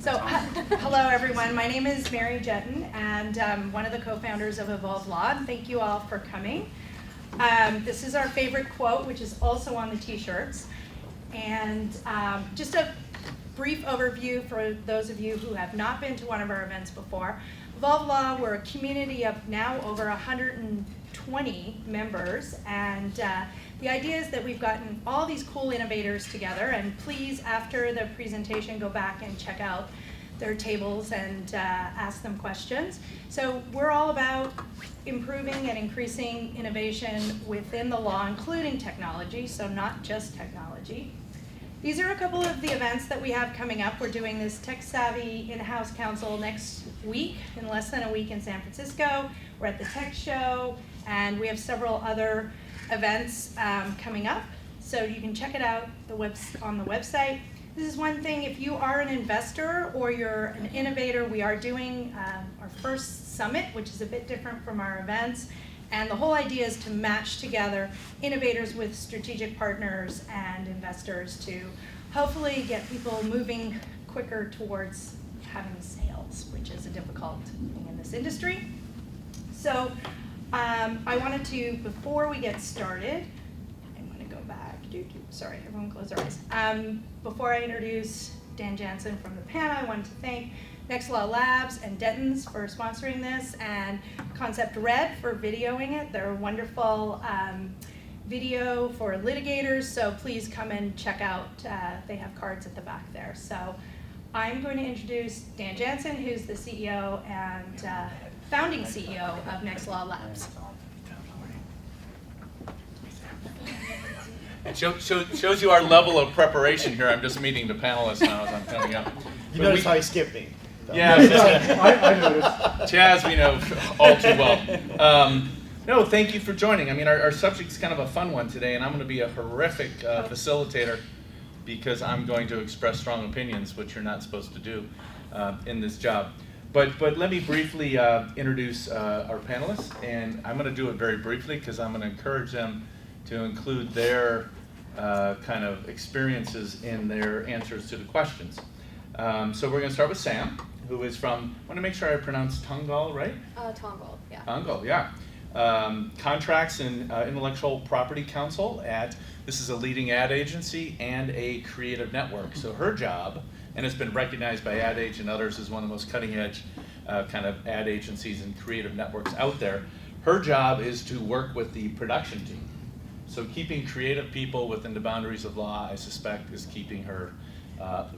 Hello everyone. My name is Mary Jetton, and I'm one of the co-founders of Evolve Law. And thank you all for coming. This is our favorite quote, which is also on the t-shirts. And just a brief overview for those of you who have not been to one of our events before. Evolve Law, we're a community of now over 120 members, and the idea is that we've gotten all these cool innovators together, and please, after the presentation, go back and check out their tables and ask them questions. So we're all about improving and increasing innovation within the law, including technology, so not just technology. These are a couple of the events that we have coming up. We're doing this Tech Savvy In-House Council next week, in less than a week in San Francisco. We're at the Tech Show, and we have several other events coming up. So you can check it out on the website. This is one thing, if you are an investor or you're an innovator, we are doing our first summit, which is a bit different from our events. And the whole idea is to match together innovators with strategic partners and investors to hopefully get people moving quicker towards having sales, which is a difficult thing in this industry. So I wanted to, before we get started, I'm going to go back. Sorry, everyone close their eyes. Before I introduce Dan Jansen from the panel, I wanted to thank Nextlaw Labs and Denton's for sponsoring this, and Concept Red for videoing it. They're a wonderful video for litigators, so please come and check out. They have cards at the back there. So I'm going to introduce Dan Jansen, who's the CEO and founding CEO of Nextlaw Labs. It shows you our level of preparation here. I'm just meeting the panelists now as I'm coming up. You notice how he skipped me. Yeah, I noticed. Chaz, we know all too well. No, thank you for joining. I mean, our subject's kind of a fun one today, and I'm going to be a horrific facilitator because I'm going to express strong opinions, which you're not supposed to do in this job. But let me briefly introduce our panelists, and I'm going to do it very briefly because I'm going to encourage them to include their kind of experiences in their answers to the questions. So we're going to start with Sam, who is from, I want to make sure I pronounce Tongal right? Tongal, yeah. Tongal, yeah. Contracts and Intellectual Property Counsel this is a leading ad agency and a creative network. So her job, and it's been recognized by Ad Age and others as one of the most cutting edge kind of ad agencies and creative networks out there. Her job is to work with the production team. So keeping creative people within the boundaries of law, I suspect, is keeping her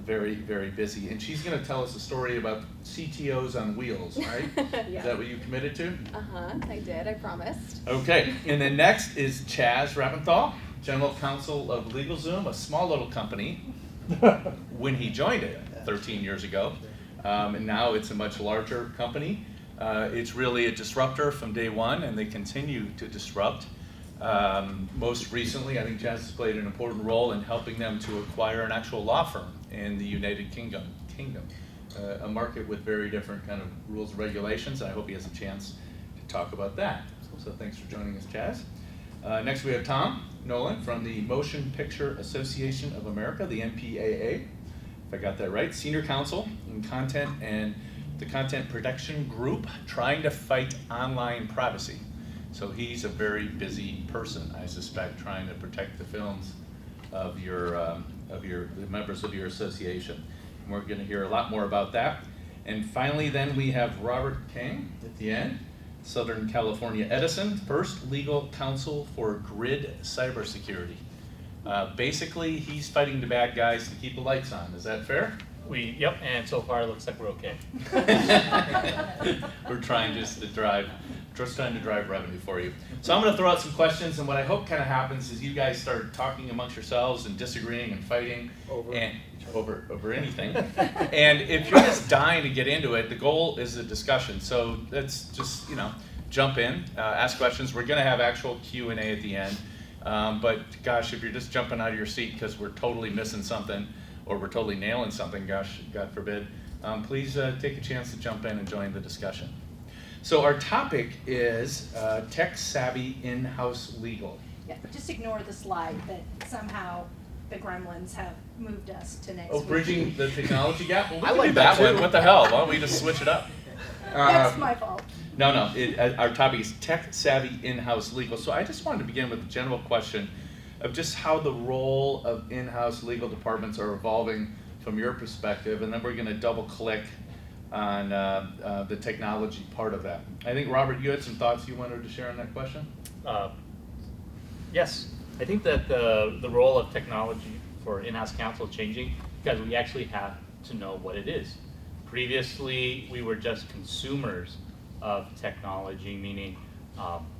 very, very busy. And she's going to tell us a story about CTOs on wheels, right? Yeah. Is that what you committed to? I did, I promised. Okay, and then next is Chaz Rappenthal, General Counsel of LegalZoom, a small little company when he joined it 13 years ago. And now it's a much larger company. It's really a disruptor from day one, and they continue to disrupt. Most recently, I think Chaz has played an important role in helping them to acquire an actual law firm in the United Kingdom, a market with very different kind of rules and regulations. I hope he has a chance to talk about that. So thanks for joining us, Chaz. Next we have Tom Nolan from the Motion Picture Association of America, the MPAA, if I got that right, Senior Counsel in Content and the Content Protection Group, trying to fight online privacy. So he's a very busy person, I suspect, trying to protect the films of the members of your association. And we're going to hear a lot more about that. And finally, then we have Robert King at the end, Southern California Edison, first legal counsel for Grid Cybersecurity. Basically, he's fighting the bad guys to keep the lights on. Is that fair? Yep, and so far it looks like we're okay. We're trying just trying to drive revenue for you. So I'm going to throw out some questions, and what I hope kind of happens is you guys start talking amongst yourselves and disagreeing and fighting over anything. And if you're just dying to get into it, the goal is a discussion. So let's just jump in, ask questions. We're going to have actual Q&A at the end. But gosh, if you're just jumping out of your seat because we're totally missing something or we're totally nailing something, gosh, God forbid, please take a chance to jump in and join the discussion. So our topic is tech-savvy in-house legal. Yeah, just ignore the slide that somehow the gremlins have moved us to next Oh, week. bridging the technology gap? Well, we I can like do that that one. too. What the hell? Why don't we just switch it up? That's my fault. No, our topic is tech-savvy in-house legal. So I just wanted to begin with a general question of just how the role of in-house legal departments are evolving from your perspective, and then we're going to double-click on the technology part of that. I think, Robert, you had some thoughts you wanted to share on that question? Yes, I think that the role of technology for in-house counsel is changing because we actually have to know what it is. Previously, we were just consumers of technology, meaning,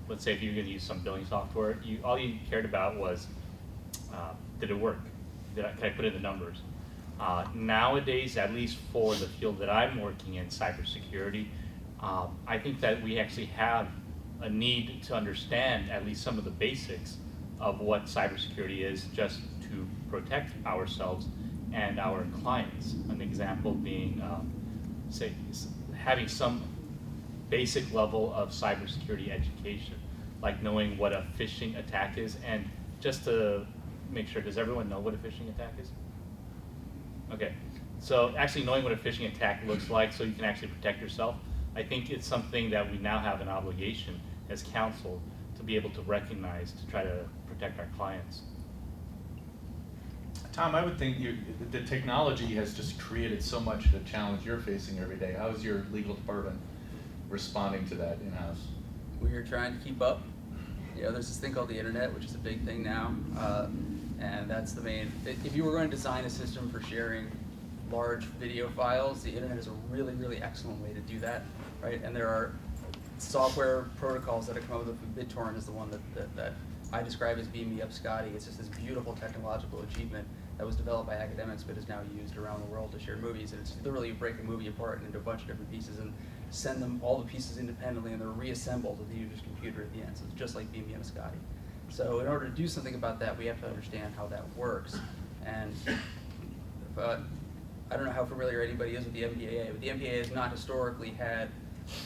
let's say if you're going to use some billing software, all you cared about was, did it work? Can I put in the numbers? Nowadays, at least for the field that I'm working in, cybersecurity, I think that we actually have a need to understand at least some of the basics of what cybersecurity is, just to protect ourselves and our clients. An example being, say, having some basic level of cybersecurity education, like knowing what a phishing attack is. And just to make sure, does everyone know what a phishing attack is? Okay, so actually knowing what a phishing attack looks like so you can actually protect yourself, I think it's something that we now have an obligation as counsel to be able to recognize to try to protect our clients. Tom, I would think the technology has just created so much of the challenge you're facing every day. How is your legal department responding to that in-house? We're trying to keep up. You know, there's this thing called the internet, which is a big thing now, and that's the main. If you were going to design a system for sharing large video files, the internet is a really, really excellent way to do that, right? And there are software protocols that have come up with. BitTorrent is the one that I describe as beam me up Scotty. It's just this beautiful technological achievement that was developed by academics but is now used around the world to share movies. And it's literally you break a movie apart into a bunch of different pieces and send them all the pieces independently, and they're reassembled with the user's computer at the end. So it's just like beam me up Scotty. So in order to do something about that, we have to understand how that works. And I don't know how familiar anybody is with the MPAA, but the MPAA has not historically had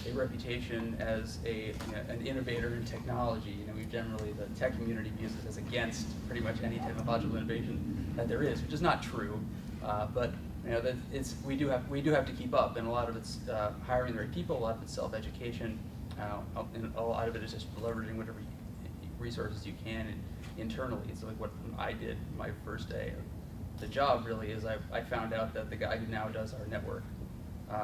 a reputation as an innovator in technology. You know, we generally, the tech community views it as against pretty much any technological innovation that there is, which is not true. But you know, that we do have to keep up, and a lot of it's hiring the right people, a lot of it's self-education, and a lot of it is just leveraging whatever resources you can internally. It's like what I did my first day of the job. Really, is I found out that the guy who now does our network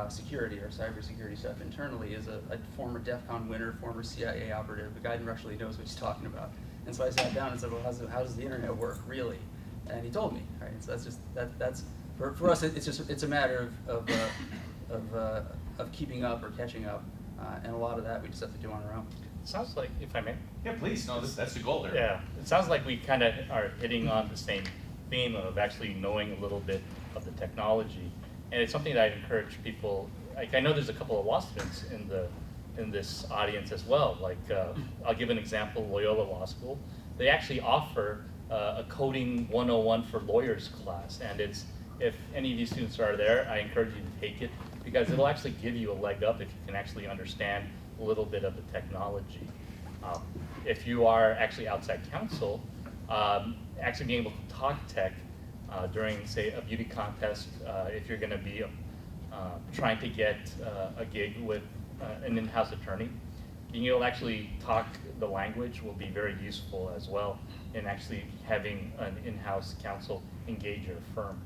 security or cybersecurity stuff internally is a former DEF CON winner, former CIA operative. The guy who actually knows what he's talking about. And so I sat down and said, well, how does the internet work really? And he told me, right? So that's just that's for us. It's a matter of keeping up or catching up, and a lot of that we just have to do on our own. It sounds like, if I may. Yeah, please. No, that's the goal there. Yeah, it sounds like we kind of are hitting on the same theme of actually knowing a little bit of the technology. And it's something that I encourage people. Like, I know there's a couple of law students in this audience as well. Like, I'll give an example, Loyola Law School. They actually offer a coding 101 for lawyers class. And if any of you students are there, I encourage you to take it because it'll actually give you a leg up if you can actually understand a little bit of the technology. If you are actually outside counsel, actually being able to talk tech during, say, a beauty contest, if you're going to be trying to get a gig with an in-house attorney, being able to actually talk the language will be very useful as well in actually having an in-house counsel engage your firm.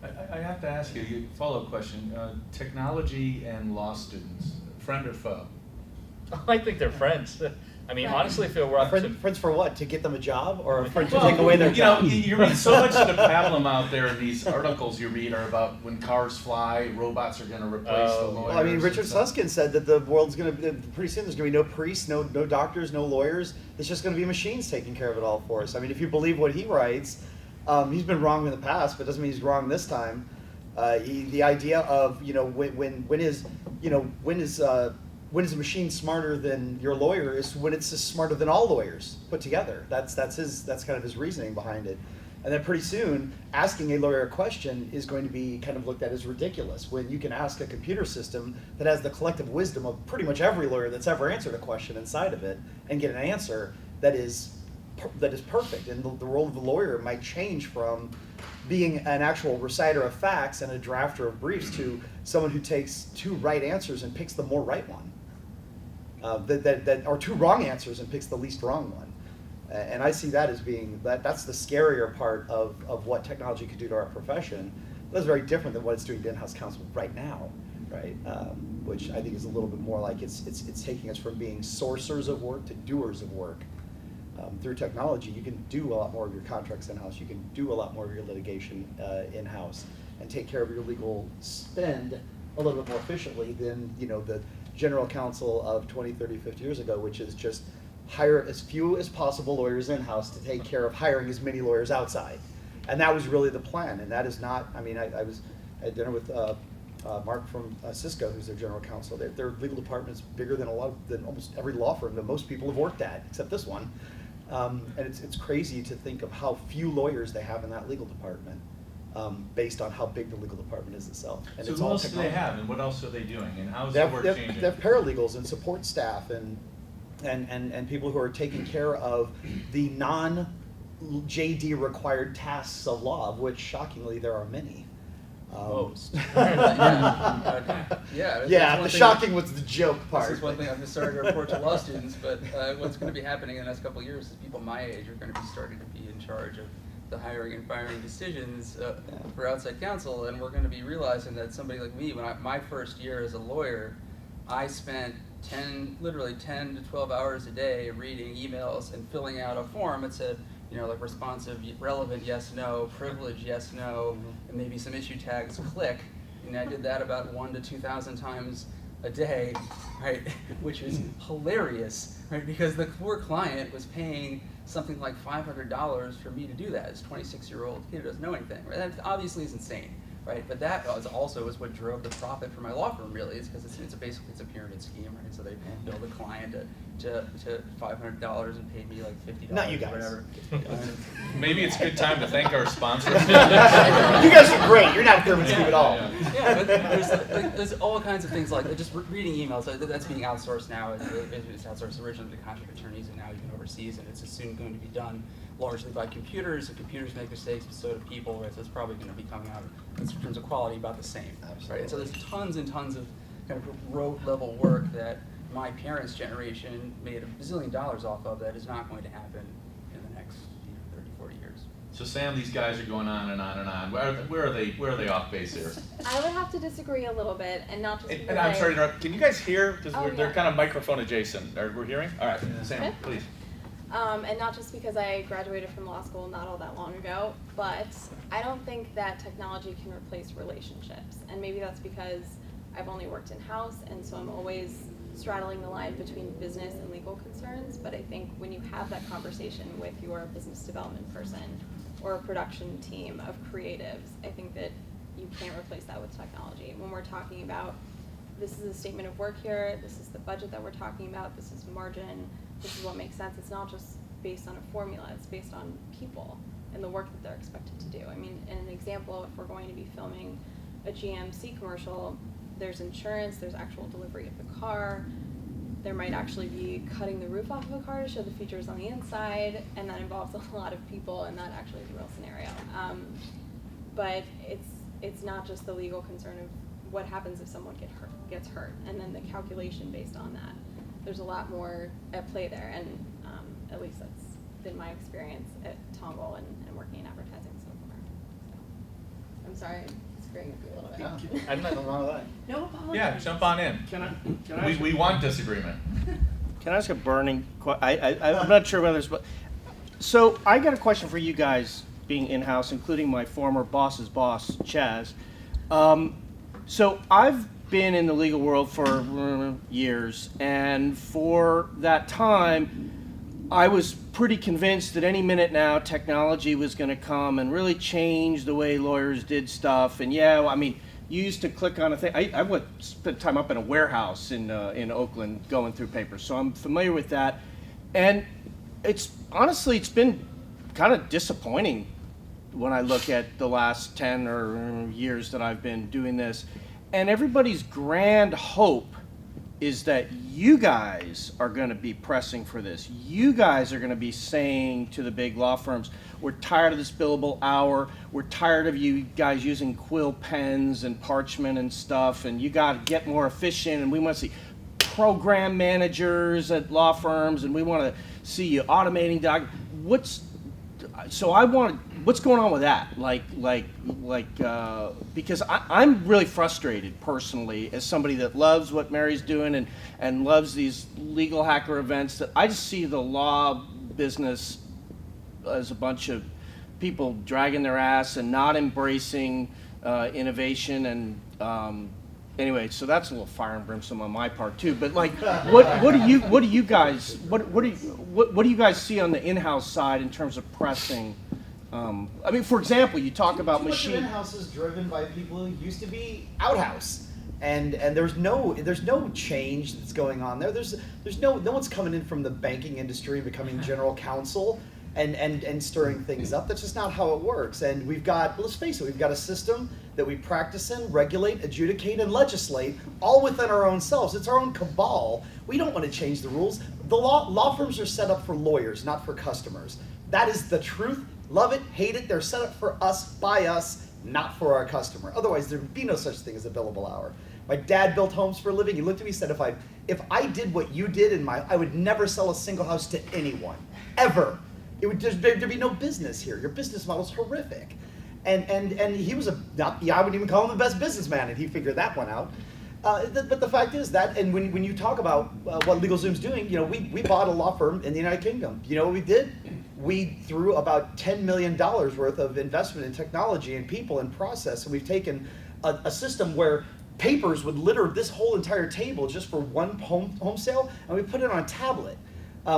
I have to ask you a follow-up question. Technology and law students, friend or foe? I think they're friends. I mean, honestly, if it were up to Friends for what? To get them a job, or friends to Well, take away their you know, job? you read so much of the pablum out there, and these articles you read are about when cars fly, robots are going to replace the lawyers. Well, I mean, Richard and stuff. Susskind said that the world's going to pretty soon. There's going to be no priests, no doctors, no lawyers. It's just going to be machines taking care of it all for us. I mean, if you believe what he writes, he's been wrong in the past, but doesn't mean he's wrong this time. The idea of when is a machine smarter than your lawyer is when it's just smarter than all lawyers put together. That's kind of his reasoning behind it. And then pretty soon, asking a lawyer a question is going to be kind of looked at as ridiculous when you can ask a computer system that has the collective wisdom of pretty much every lawyer that's ever answered a question inside of it and get an answer that is that is perfect, and the role of the lawyer might change from being an actual reciter of facts and a drafter of briefs to someone who takes two right answers and picks the more right one, or two wrong answers and picks the least wrong one. And I see that as being that's the scarier part of what technology could do to our profession. That's very different than what it's doing to in-house counsel right now, right? Which I think is a little bit more like it's taking us from being sourcers of work to doers of work. Through technology, you can do a lot more of your contracts in-house. You can do a lot more of your litigation in-house and take care of your legal spend a little bit more efficiently than the general counsel of 20, 30, 50 years ago, which is just hire as few as possible lawyers in-house to take care of hiring as many lawyers outside. And that was really the plan. And that is not, I mean, I was at dinner with Mark from Cisco, who's their general counsel. Their legal department's bigger than almost every law firm that most people have worked at, except this one. And it's crazy to think of how few lawyers they have in that legal department, based on how big the legal department is itself. And So it's who all else do they technology. have, and what else are they doing, and how is They the have, work they have, changing? they have paralegals and support staff and people who are taking care of the non-JD required tasks of law, of which shockingly there are many. Most. Yeah, Yeah, the shocking was the joke part. This is one thing I'm just starting to report to law students, but what's going to be happening in the next couple of years is people my age are going to be starting to be in charge of the hiring and firing decisions for outside counsel, and we're going to be realizing that somebody like me, when my first year as a lawyer, I spent literally 10 to 12 hours a day reading emails and filling out a form that said, like responsive, relevant, yes, no, privilege, yes, no, and maybe some issue tags, click. And I did that about 1,000 to 2,000 times a day, right? Which is hilarious, right? Because the poor client was paying something like $500 for me to do that. This 26-year-old kid who doesn't know anything, right? That obviously is insane, right? But that also is what drove the profit for my law firm, really, is because basically it's a pyramid scheme, right? So they bill the client to $500 and paid me like $50 Not you or guys. whatever. Maybe it's a good time to thank our sponsors. You guys are great. You're not a pyramid scheme at all. Yeah, but there's all kinds of things like just reading emails. That's being outsourced now. It's outsourced originally to contract attorneys and now even overseas, and it's soon going to be done largely by computers. And computers make mistakes, but so do people, right? So it's probably going to be coming out in terms of quality about the same, right? And so there's tons and tons of kind of rote level work that my parents' generation made $1 bazillion off of that is not going to happen in the next 30, 40 years. So Sam, these guys are going on and on and on. Where are they off base here? I would have to disagree a little bit, and not just And, because and I'm sorry to interrupt. Can you guys hear? Because Oh, they're yeah. kind of microphone adjacent. We're hearing? All right, Sam, Okay. please. And not just because I graduated from law school not all that long ago, but I don't think that technology can replace relationships. And maybe that's because I've only worked in-house, and so I'm always straddling the line between business and legal concerns. But I think when you have that conversation with your business development person or a production team of creatives, I think that you can't replace that with technology. When we're talking about, this is a statement of work here, this is the budget that we're talking about, this is margin, this is what makes sense. It's not just based on a formula, it's based on people and the work that they're expected to do. I mean, in an example, if we're going to be filming a GMC commercial, there's insurance, there's actual delivery of the car, there might actually be cutting the roof off of a car to show the features on the inside, and that involves a lot of people, and that actually is a real scenario. But it's not just the legal concern of what happens if someone gets hurt, and then the calculation based on that. There's a lot more at play there, and at least that's been my experience at Tomboll and working in advertising so far. So, I'm sorry, I'm disagreeing with you a little bit. I'm not wrong with that. No apologies. Yeah, jump on in. Can I ask, We want disagreement. can I ask a burning question? I'm not sure whether it's, but, so I got a question for you guys being in-house, including my former boss's boss, Chaz. So I've been in the legal world for years, and for that time, I was pretty convinced that any minute now technology was going to come and really change the way lawyers did stuff. And yeah, I mean, you used to click on a thing. I would spend time up in a warehouse in Oakland going through papers, so I'm familiar with that. And it's been kind of disappointing when I look at the last 10 or years that I've been doing this. And everybody's grand hope is that you guys are going to be pressing for this. You guys are going to be saying to the big law firms, we're tired of this billable hour. We're tired of you guys using quill pens and parchment and stuff, and you got to get more efficient, and we want to see program managers at law firms, and we want to see you automating what's going on with that? Because I'm really frustrated personally as somebody that loves what Mary's doing and loves these legal hacker events, that I just see the law business as a bunch of people dragging their ass and not embracing innovation. And anyway, so that's a little fire and brimstone on my part too. But like, what do you guys see on the in-house side in terms of pressing? I mean, for example, you talk about Too much of machine. in-house is driven by people who used to be outhouse, and there's no change that's going on there. There's no one's coming in from the banking industry and becoming general counsel and stirring things up. That's just not how it works. And let's face it, we've got a system that we practice in, regulate, adjudicate, and legislate all within our own selves. It's our own cabal. We don't want to change the rules. The law firms are set up for lawyers, not for customers. That is the truth. Love it, hate it, they're set up for us, by us, not for our customer. Otherwise, there would be no such thing as a billable hour. My dad built homes for a living. He looked at me and said, if I did what you did I would never sell a single house to anyone, ever. There'd be no business here. Your business model's horrific. And he was I wouldn't even call him the best businessman, and he figured that one out. But the fact is that, and when you talk about what LegalZoom's doing, we bought a law firm in the United Kingdom. You know what we did? We threw about $10 million worth of investment in technology and people and process, and we've taken a system where papers would litter this whole entire table just for one home sale, and we put it on a tablet.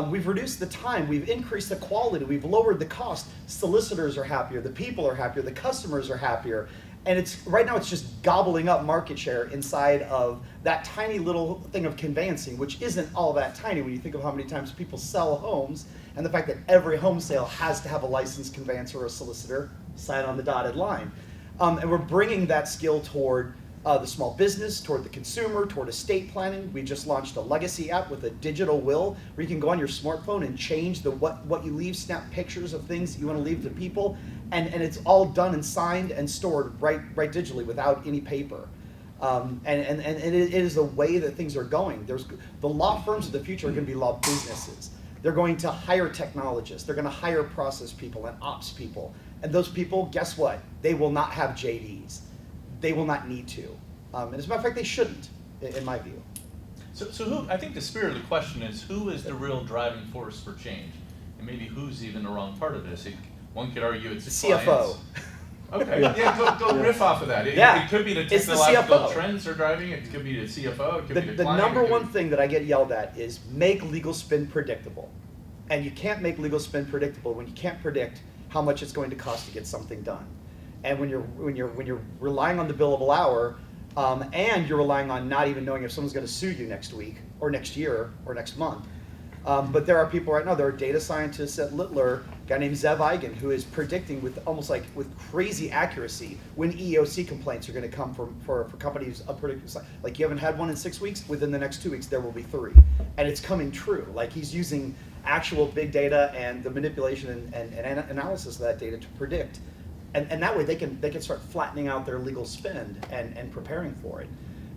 We've reduced the time, we've increased the quality, we've lowered the cost. Solicitors are happier, the people are happier, the customers are happier. And right now it's just gobbling up market share inside of that tiny little thing of conveyancing, which isn't all that tiny when you think of how many times people sell homes and the fact that every home sale has to have a licensed conveyancer or a solicitor sign on the dotted line. And we're bringing that skill toward the small business, toward the consumer, toward estate planning. We just launched a legacy app with a digital will where you can go on your smartphone and change what you leave, snap pictures of things that you want to leave to people, and it's all done and signed and stored right digitally without any paper. And it is the way that things are going. The law firms of the future are going to be law businesses. They're going to hire technologists. They're going to hire process people and ops people. And those people, guess what? They will not have JDs. They will not need to. And as a matter of fact, they shouldn't, in my view. So who, I think the spirit of the question is, who is the real driving force for change? And maybe who's even the wrong part of this? One could argue it's The CFO. clients. Okay, yeah, go riff off of that. It could be the It's the technological CFO. trends are driving it. It could be the CFO. It could be the client. number it could one be- thing that I get yelled at is make legal spin predictable. And you can't make legal spin predictable when you can't predict how much it's going to cost to get something done. And when you're relying on the billable hour, and you're relying on not even knowing if someone's going to sue you next week or next year or next month. But there are people right now, there are data scientists at Littler, a guy named Zev Eigen, who is predicting with crazy accuracy when EEOC complaints are going to come for companies like you haven't had one in 6 weeks, within the next 2 weeks there will be 3. And it's coming true. Like he's using actual big data and the manipulation and analysis of that data to predict. And that way they can start flattening out their legal spend and preparing for it.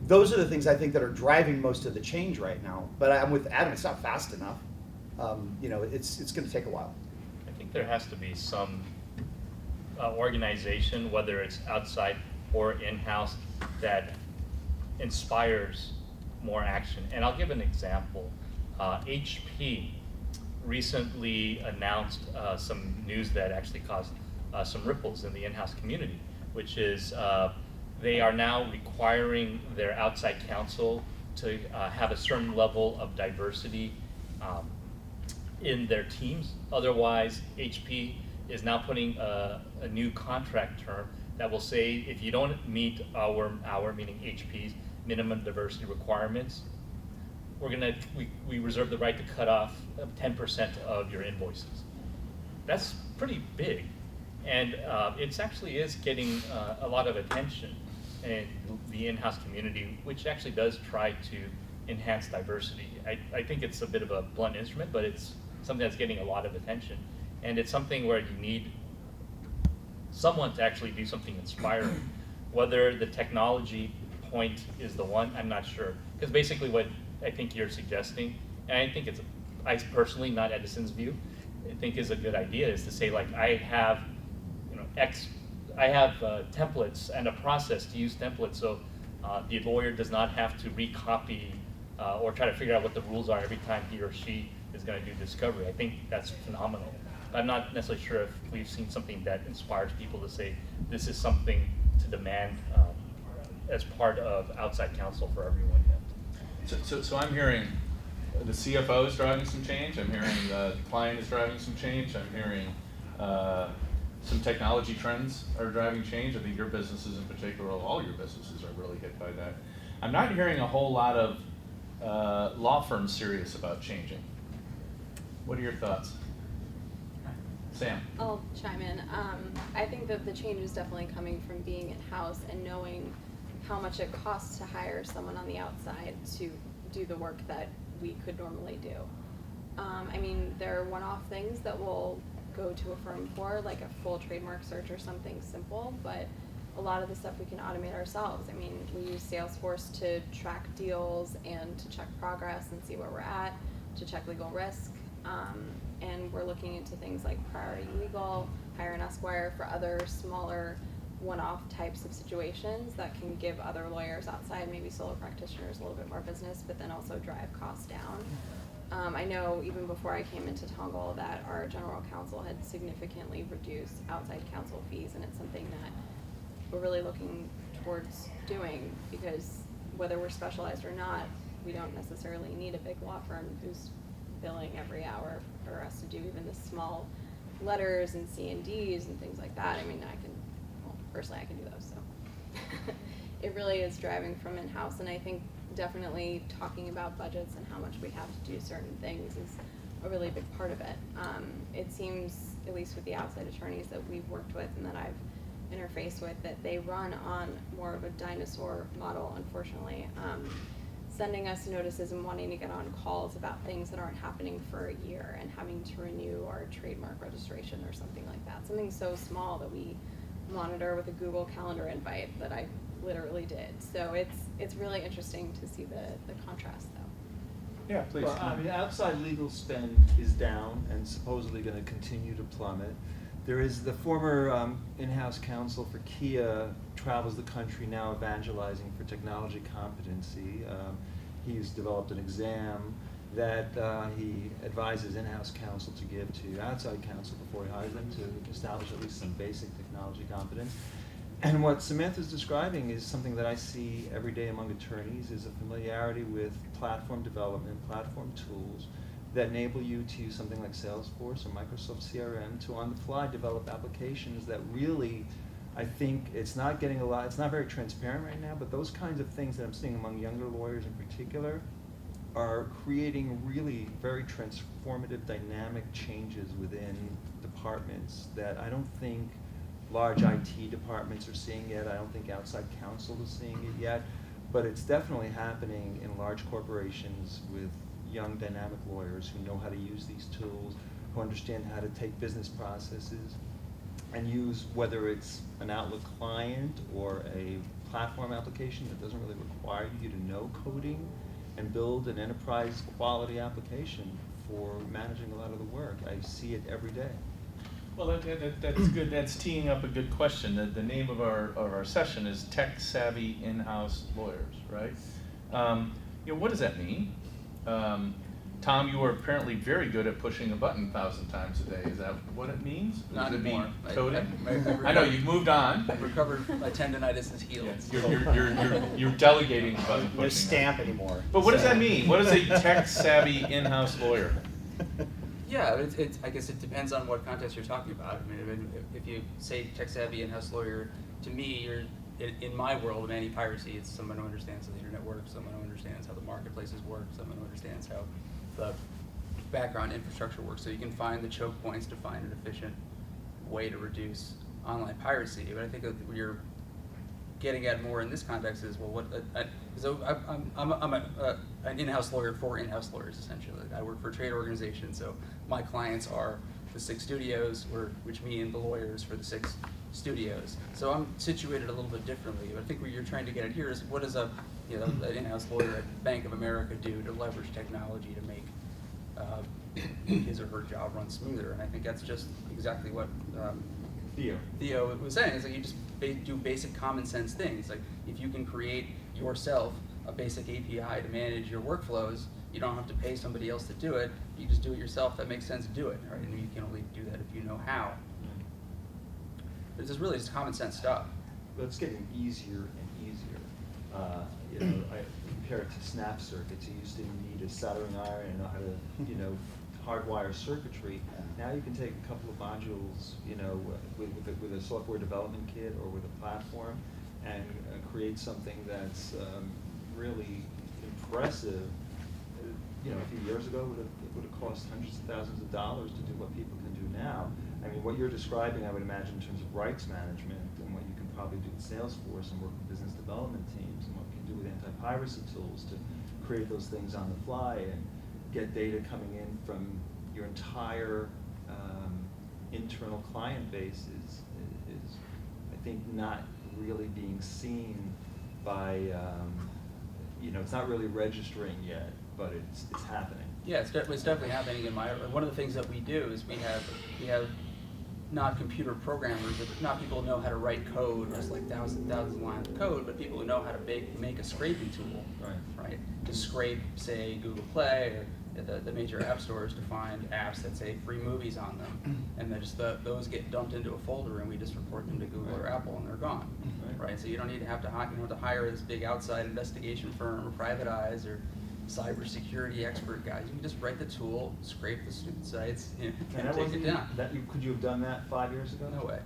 Those are the things I think that are driving most of the change right now. But I'm with Adam, it's not fast enough. It's going to take a while. I think there has to be some organization, whether it's outside or in-house, that inspires more action. And I'll give an example. HP recently announced some news that actually caused some ripples in the in-house community, which is they are now requiring their outside counsel to have a certain level of diversity in their teams. Otherwise, HP is now putting a new contract term that will say if you don't meet our meaning HP's minimum diversity requirements, we reserve the right to cut off 10% of your invoices. That's pretty big. And it actually is getting a lot of attention in the in-house community, which actually does try to enhance diversity. I think it's a bit of a blunt instrument, but it's something that's getting a lot of attention. And it's something where you need someone to actually do something inspiring. Whether the technology point is the one, I'm not sure. Because basically what I think you're suggesting, and I think it's, I personally, not Edison's view, I think is a good idea, is to say like, I have, templates and a process to use templates, so the lawyer does not have to recopy or try to figure out what the rules are every time he or she is going to do discovery. I think that's phenomenal. I'm not necessarily sure if we've seen something that inspires people to say this is something to demand as part of outside counsel for everyone yet. So I'm hearing the CFO is driving some change. I'm hearing the client is driving some change. I'm hearing some technology trends are driving change. I think your businesses in particular, all your businesses are really hit by that. I'm not hearing a whole lot of law firms serious about changing. What are your thoughts? Sam? I'll chime in. I think that the change is definitely coming from being in-house and knowing how much it costs to hire someone on the outside to do the work that we could normally do. I mean, there are one-off things that we'll go to a firm for, like a full trademark search or something simple, but a lot of the stuff we can automate ourselves. I mean, we use Salesforce to track deals and to check progress and see where we're at, to check legal risk. And we're looking into things like Priority Legal, Hire and Esquire for other smaller one-off types of situations that can give other lawyers outside, maybe solo practitioners, a little bit more business, but then also drive costs down. I know even before I came into Tongle that our general counsel had significantly reduced outside counsel fees, and it's something that we're really looking towards doing, because whether we're specialized or not, we don't necessarily need a big law firm who's billing every hour for us to do even the small letters and C&Ds and things like that. I mean, personally I can do those, so. It really is driving from in-house, and I think definitely talking about budgets and how much we have to do certain things is a really big part of it. It seems, at least with the outside attorneys that we've worked with and that I've interfaced with, that they run on more of a dinosaur model, unfortunately. Sending us notices and wanting to get on calls about things that aren't happening for a year and having to renew our trademark registration or something like that. Something so small that we monitor with a Google Calendar invite that I literally did. So it's really interesting to see the contrast, though. Yeah, please. Well, I mean, outside legal spend is down and supposedly going to continue to plummet. There is the former in-house counsel for Kia travels the country now evangelizing for technology competency. He's developed an exam that he advises in-house counsel to give to outside counsel before he hires them to establish at least some basic technology competence. And what Samantha's describing is something that I see every day among attorneys, is a familiarity with platform development, platform tools that enable you to use something like Salesforce or Microsoft CRM to on the fly develop applications that really, I think it's not getting a lot, it's not very transparent right now, but those kinds of things that I'm seeing among younger lawyers in particular are creating really very transformative dynamic changes within departments that I don't think large IT departments are seeing yet. I don't think outside counsel is seeing it yet, but it's definitely happening in large corporations with young dynamic lawyers who know how to use these tools, who understand how to take business processes and use, whether it's an Outlook client or a platform application that doesn't really require you to know coding, and build an enterprise quality application for managing a lot of the work. I see it every day. Well, that's good. That's teeing up a good question. The name of our session is Tech Savvy In-House Lawyers, right? What does that mean? Tom, you are apparently very good at pushing a button 1,000 times a day. Is that what it means? Not Does it mean anymore. coding? I know you've moved on. I've recovered my tendonitis is healed. You're delegating button pushing. No stamp anymore. But what does that mean? What is a tech savvy in-house lawyer? Yeah, I guess it depends on what context you're talking about. I mean, if you say tech savvy in-house lawyer, to me, you're in my world of anti-piracy, it's someone who understands how the internet works, someone who understands how the marketplaces work, someone who understands how the background infrastructure works, so you can find the choke points to find an efficient way to reduce online piracy. But I think that getting at more in this context is, well, so I'm an in-house lawyer for in-house lawyers, essentially. I work for a trade organization, so my clients are the 6 studios, which mean the lawyers for the 6 studios. So I'm situated a little bit differently. But I think what you're trying to get at here is, what does an in-house lawyer at Bank of America do to leverage technology to make his or her job run smoother? And I think that's just exactly what Theo was saying. Is like you just do basic common sense things. Like if you can create yourself a basic API to manage your workflows, you don't have to pay somebody else to do it. You just do it yourself. That makes sense to do it, right? And you can only do that if you know how. But it's just really just common sense stuff. But it's getting easier and easier. I compare it to snap circuits. You used to need a soldering iron and know how to, hardwire circuitry. Now you can take a couple of modules, with a software development kit or with a platform, and create something that's really impressive. A few years ago, it would have cost hundreds of thousands of dollars to do what people can do now. I mean, what you're describing, I would imagine, in terms of rights management and what you can probably do with Salesforce and work with business development teams and what you can do with anti-piracy tools to create those things on the fly and get data coming in from your entire internal client base is, I think, not really being seen by, it's not really registering yet, but it's happening. Yeah, it's definitely happening in one of the things that we do is we have not computer programmers, but not people who know how to write code, just like thousands of lines of code, but people who know how to make a scraping tool, right? To scrape, say, Google Play or the major app stores to find apps that say free movies on them, and then just those get dumped into a folder, and we just report them to Google or Apple, and they're gone, right? So you don't need to have to hire this big outside investigation firm or private eyes or cybersecurity expert guys. You can just write the tool, scrape the stupid sites, and take it down. Could you have done that 5 years ago? No way.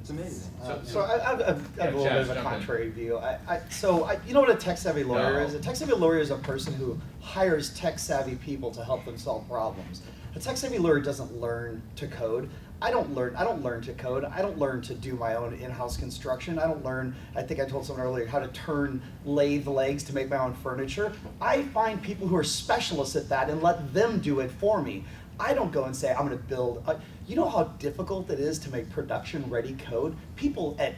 It's amazing. So I have a little bit of a contrary view. You know what a tech-savvy lawyer is? A tech-savvy lawyer is a person who hires tech-savvy people to help them solve problems. A tech-savvy lawyer doesn't learn to code. I don't learn to code. I don't learn to do my own in-house construction. I don't learn, I think I told someone earlier, how to turn lathe legs to make my own furniture. I find people who are specialists at that and let them do it for me. I don't go and say, I'm going to build. You know how difficult it is to make production-ready code? People at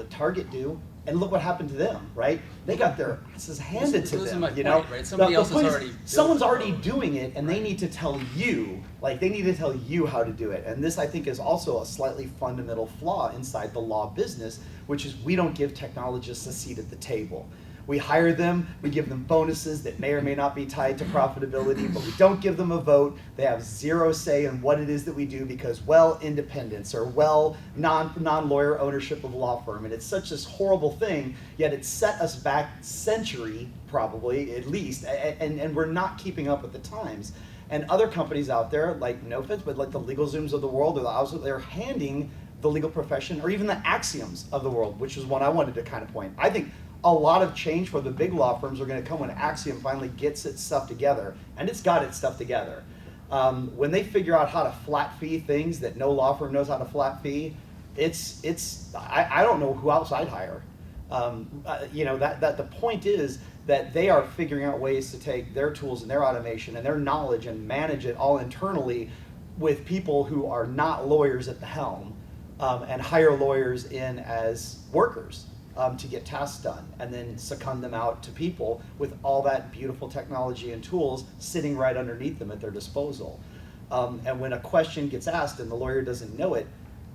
Target do, and look what happened to them, right? They got their asses handed to them. Right? Somebody else has already. Someone's already doing it, and they need to tell you, how to do it. And this, I think, is also a slightly fundamental flaw inside the law business, which is we don't give technologists a seat at the table. We hire them, we give them bonuses that may or may not be tied to profitability, but we don't give them a vote. They have zero say in what it is that we do because, independence or non-lawyer ownership of a law firm. And it's such this horrible thing, yet it's set us back century, probably, at least, and we're not keeping up with the times. And other companies out there, like no offense, but like the LegalZooms of the world, they're handing the legal profession, or even the Axioms of the world, which is one I wanted to kind of point. I think a lot of change for the big law firms are going to come when Axiom finally gets its stuff together, and it's got its stuff together. When they figure out how to flat fee things that no law firm knows how to flat fee, I don't know who else I'd hire. That the point is that they are figuring out ways to take their tools and their automation and their knowledge and manage it all internally with people who are not lawyers at the helm, and hire lawyers in as workers. To get tasks done, and then second them out to people with all that beautiful technology and tools sitting right underneath them at their disposal. And when a question gets asked and the lawyer doesn't know it,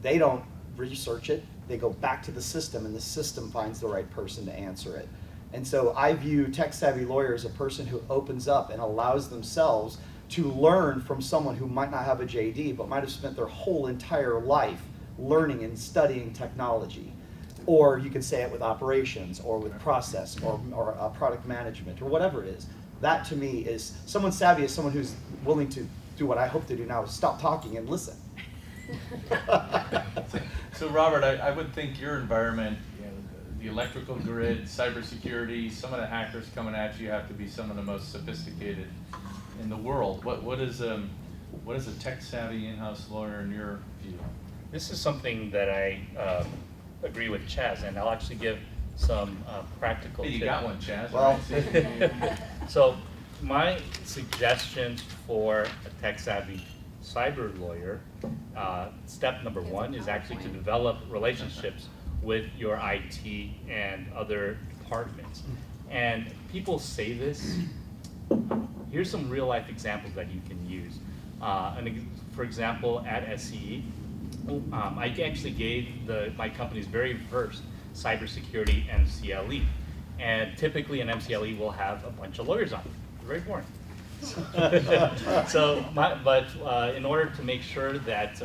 they don't research it. They go back to the system, and the system finds the right person to answer it. And so I view tech-savvy lawyers as a person who opens up and allows themselves to learn from someone who might not have a JD, but might have spent their whole entire life learning and studying technology. Or you could say it with operations, or with process, or product management, or whatever it is. That to me is, someone savvy is someone who's willing to do what I hope to do now, is stop talking and listen. So Robert, I would think your environment, the electrical grid, cybersecurity, some of the hackers coming at you have to be some of the most sophisticated in the world. What is a tech savvy in-house lawyer in your view? This is something that I agree with Chaz, and I'll actually give some practical Hey, you tips. got one, Chaz. Well- Right. So my suggestions for a tech-savvy cyber lawyer, step number He has a one is actually to PowerPoint. develop relationships with your IT and other departments. And people say this. Here's some real-life examples that you can use. For example, at SCE, I actually gave my company's very first cybersecurity MCLE. And typically an MCLE will have a bunch of lawyers on it. Very boring. In order to make sure that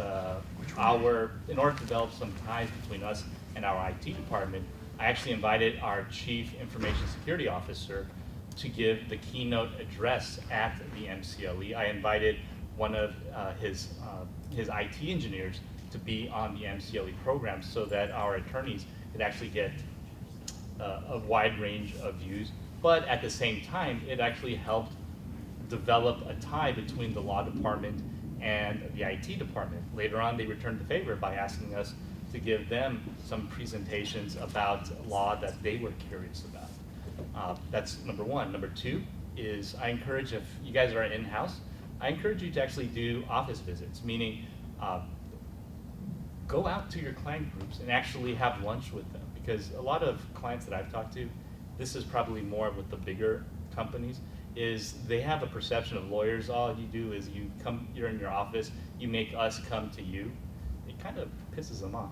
in order to develop some ties between us and our IT department, I actually invited our Chief Information Security Officer to give the keynote address at the MCLE. I invited one of his IT engineers to be on the MCLE program so that our attorneys could actually get a wide range of views, but at the same time, it actually helped develop a tie between the law department and the IT department. Later on, they returned the favor by asking us to give them some presentations about law that they were curious about. That's number one. Number two is I encourage, if you guys are in-house, I encourage you to actually do office visits, meaning go out to your client groups and actually have lunch with them. Because a lot of clients that I've talked to, this is probably more with the bigger companies, is they have a perception of lawyers, all you do is you're in your office, you make us come to you. It kind of pisses them off.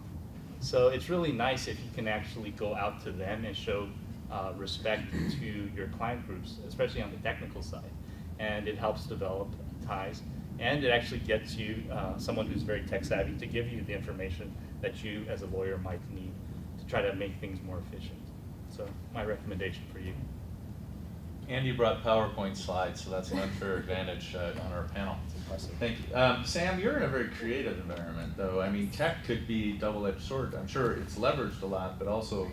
So it's really nice if you can actually go out to them and show respect to your client groups, especially on the technical side. And it helps develop ties. And it actually gets you someone who's very tech savvy to give you the information that you as a lawyer might need to try to make things more efficient. So my recommendation for you. And you brought PowerPoint slides, so that's an unfair advantage on our panel. Thank you. Sam, you're in a very creative environment, though. I mean, tech could be double-edged sword. I'm sure it's leveraged a lot, but also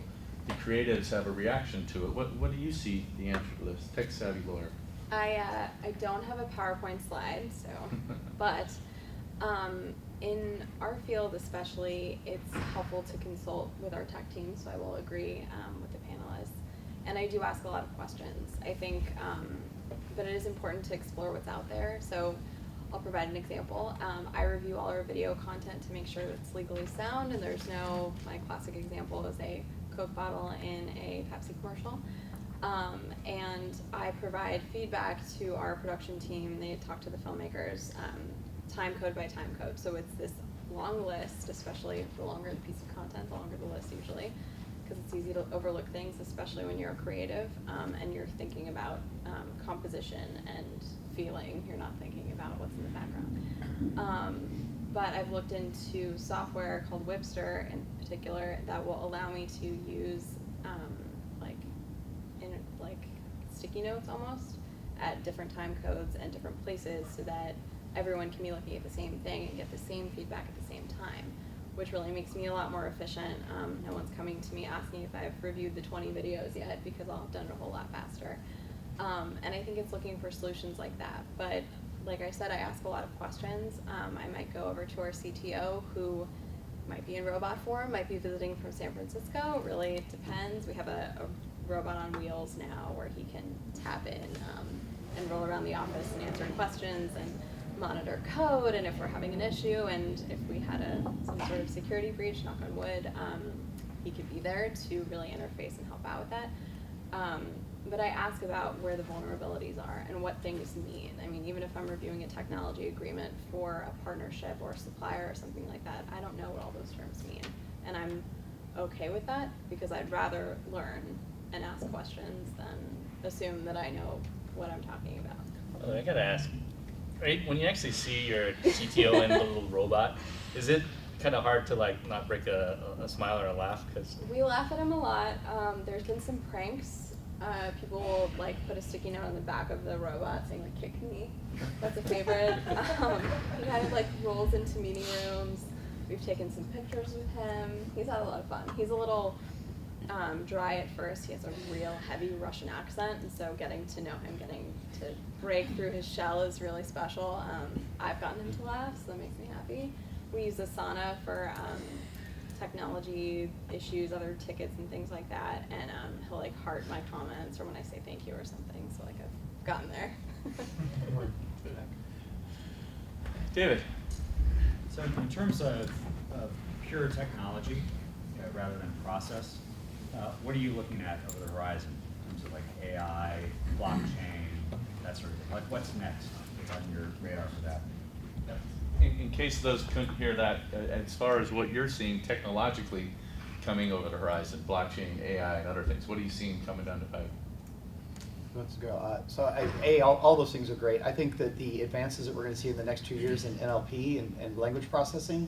the creatives have a reaction to it. What do you see the answer to this tech-savvy lawyer? I don't have a PowerPoint slide, so, but in our field especially, it's helpful to consult with our tech team, so I will agree with the panelists. And I do ask a lot of questions. I think, but it is important to explore what's out there. So I'll provide an example. I review all our video content to make sure that it's legally sound, and there's no, my classic example is a Coke bottle in a Pepsi commercial. And I provide feedback to our production team. They talk to the filmmakers, time code by time code. So it's this long list, especially the longer the piece of content, the longer the list usually, because it's easy to overlook things, especially when you're a creative and you're thinking about composition and feeling. You're not thinking about what's in the background. But I've looked into software called Whipster in particular that will allow me to use like sticky notes almost at different time codes and different places so that everyone can be looking at the same thing and get the same feedback at the same time, which really makes me a lot more efficient. No one's coming to me asking if I've reviewed the 20 videos yet because I'll have done it a whole lot faster. And I think it's looking for solutions like that. But like I said, I ask a lot of questions. I might go over to our CTO who might be in robot form, might be visiting from San Francisco. Really, it depends. We have a robot on wheels now where he can tap in and roll around the office and answer questions and monitor code, and if we're having an issue and if we had some sort of security breach, knock on wood, he could be there to really interface and help out with that. But I ask about where the vulnerabilities are and what things mean. I mean, even if I'm reviewing a technology agreement for a partnership or a supplier or something like that, I don't know what all those terms mean. And I'm okay with that because I'd rather learn and ask questions than assume that I know what I'm talking about. I gotta ask, right, when you actually see your CTO in the little robot, is it kind of hard to like not break a smile or a laugh? Cause We laugh at him a lot. There's been some pranks. People will like put a sticky note on the back of the robot saying like "kick me." That's a favorite. He kind of like rolls into meeting rooms. We've taken some pictures with him. He's had a lot of fun. He's a little dry at first. He has a real heavy Russian accent, and so getting to know him, getting to break through his shell is really special. I've gotten him to laugh, so that makes me happy. We use Asana for technology issues, other tickets and things like that, and he'll like heart my comments or when I say thank you or something. So like I've gotten there. David? So in terms of pure technology, rather than process, what are you looking at over the horizon in terms of like AI, blockchain, that sort of thing? Like what's next on your radar for that? In case those couldn't hear that, as far as what you're seeing technologically coming over the horizon, blockchain, AI, and other things, what are you seeing coming down the pipe? Let's go. All those things are great. I think that the advances that we're going to see in the next 2 years in NLP and language processing,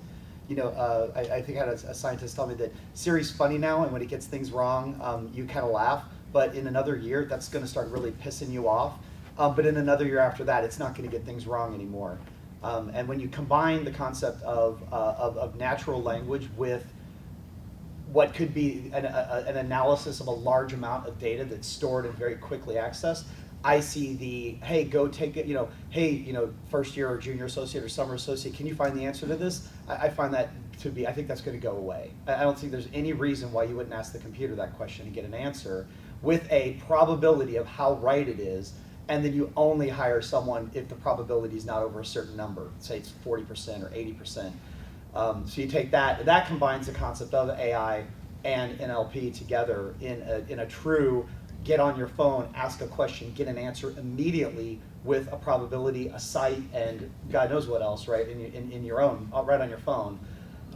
I think I had a scientist tell me that Siri's funny now, and when it gets things wrong, you kind of laugh. But in another year, that's going to start really pissing you off. But in another year after that, it's not going to get things wrong anymore. And when you combine the concept of natural language with what could be an analysis of a large amount of data that's stored and very quickly accessed, I see the, hey, go take it, first year or junior associate or summer associate, can you find the answer to this? I find that to be, I think that's going to go away. I don't think there's any reason why you wouldn't ask the computer that question and get an answer with a probability of how right it is, and then you only hire someone if the probability is not over a certain number, say it's 40% or 80%. So you take that combines the concept of AI and NLP together in a true get on your phone, ask a question, get an answer immediately with a probability, a site, and God knows what else, right? In your own, right on your phone.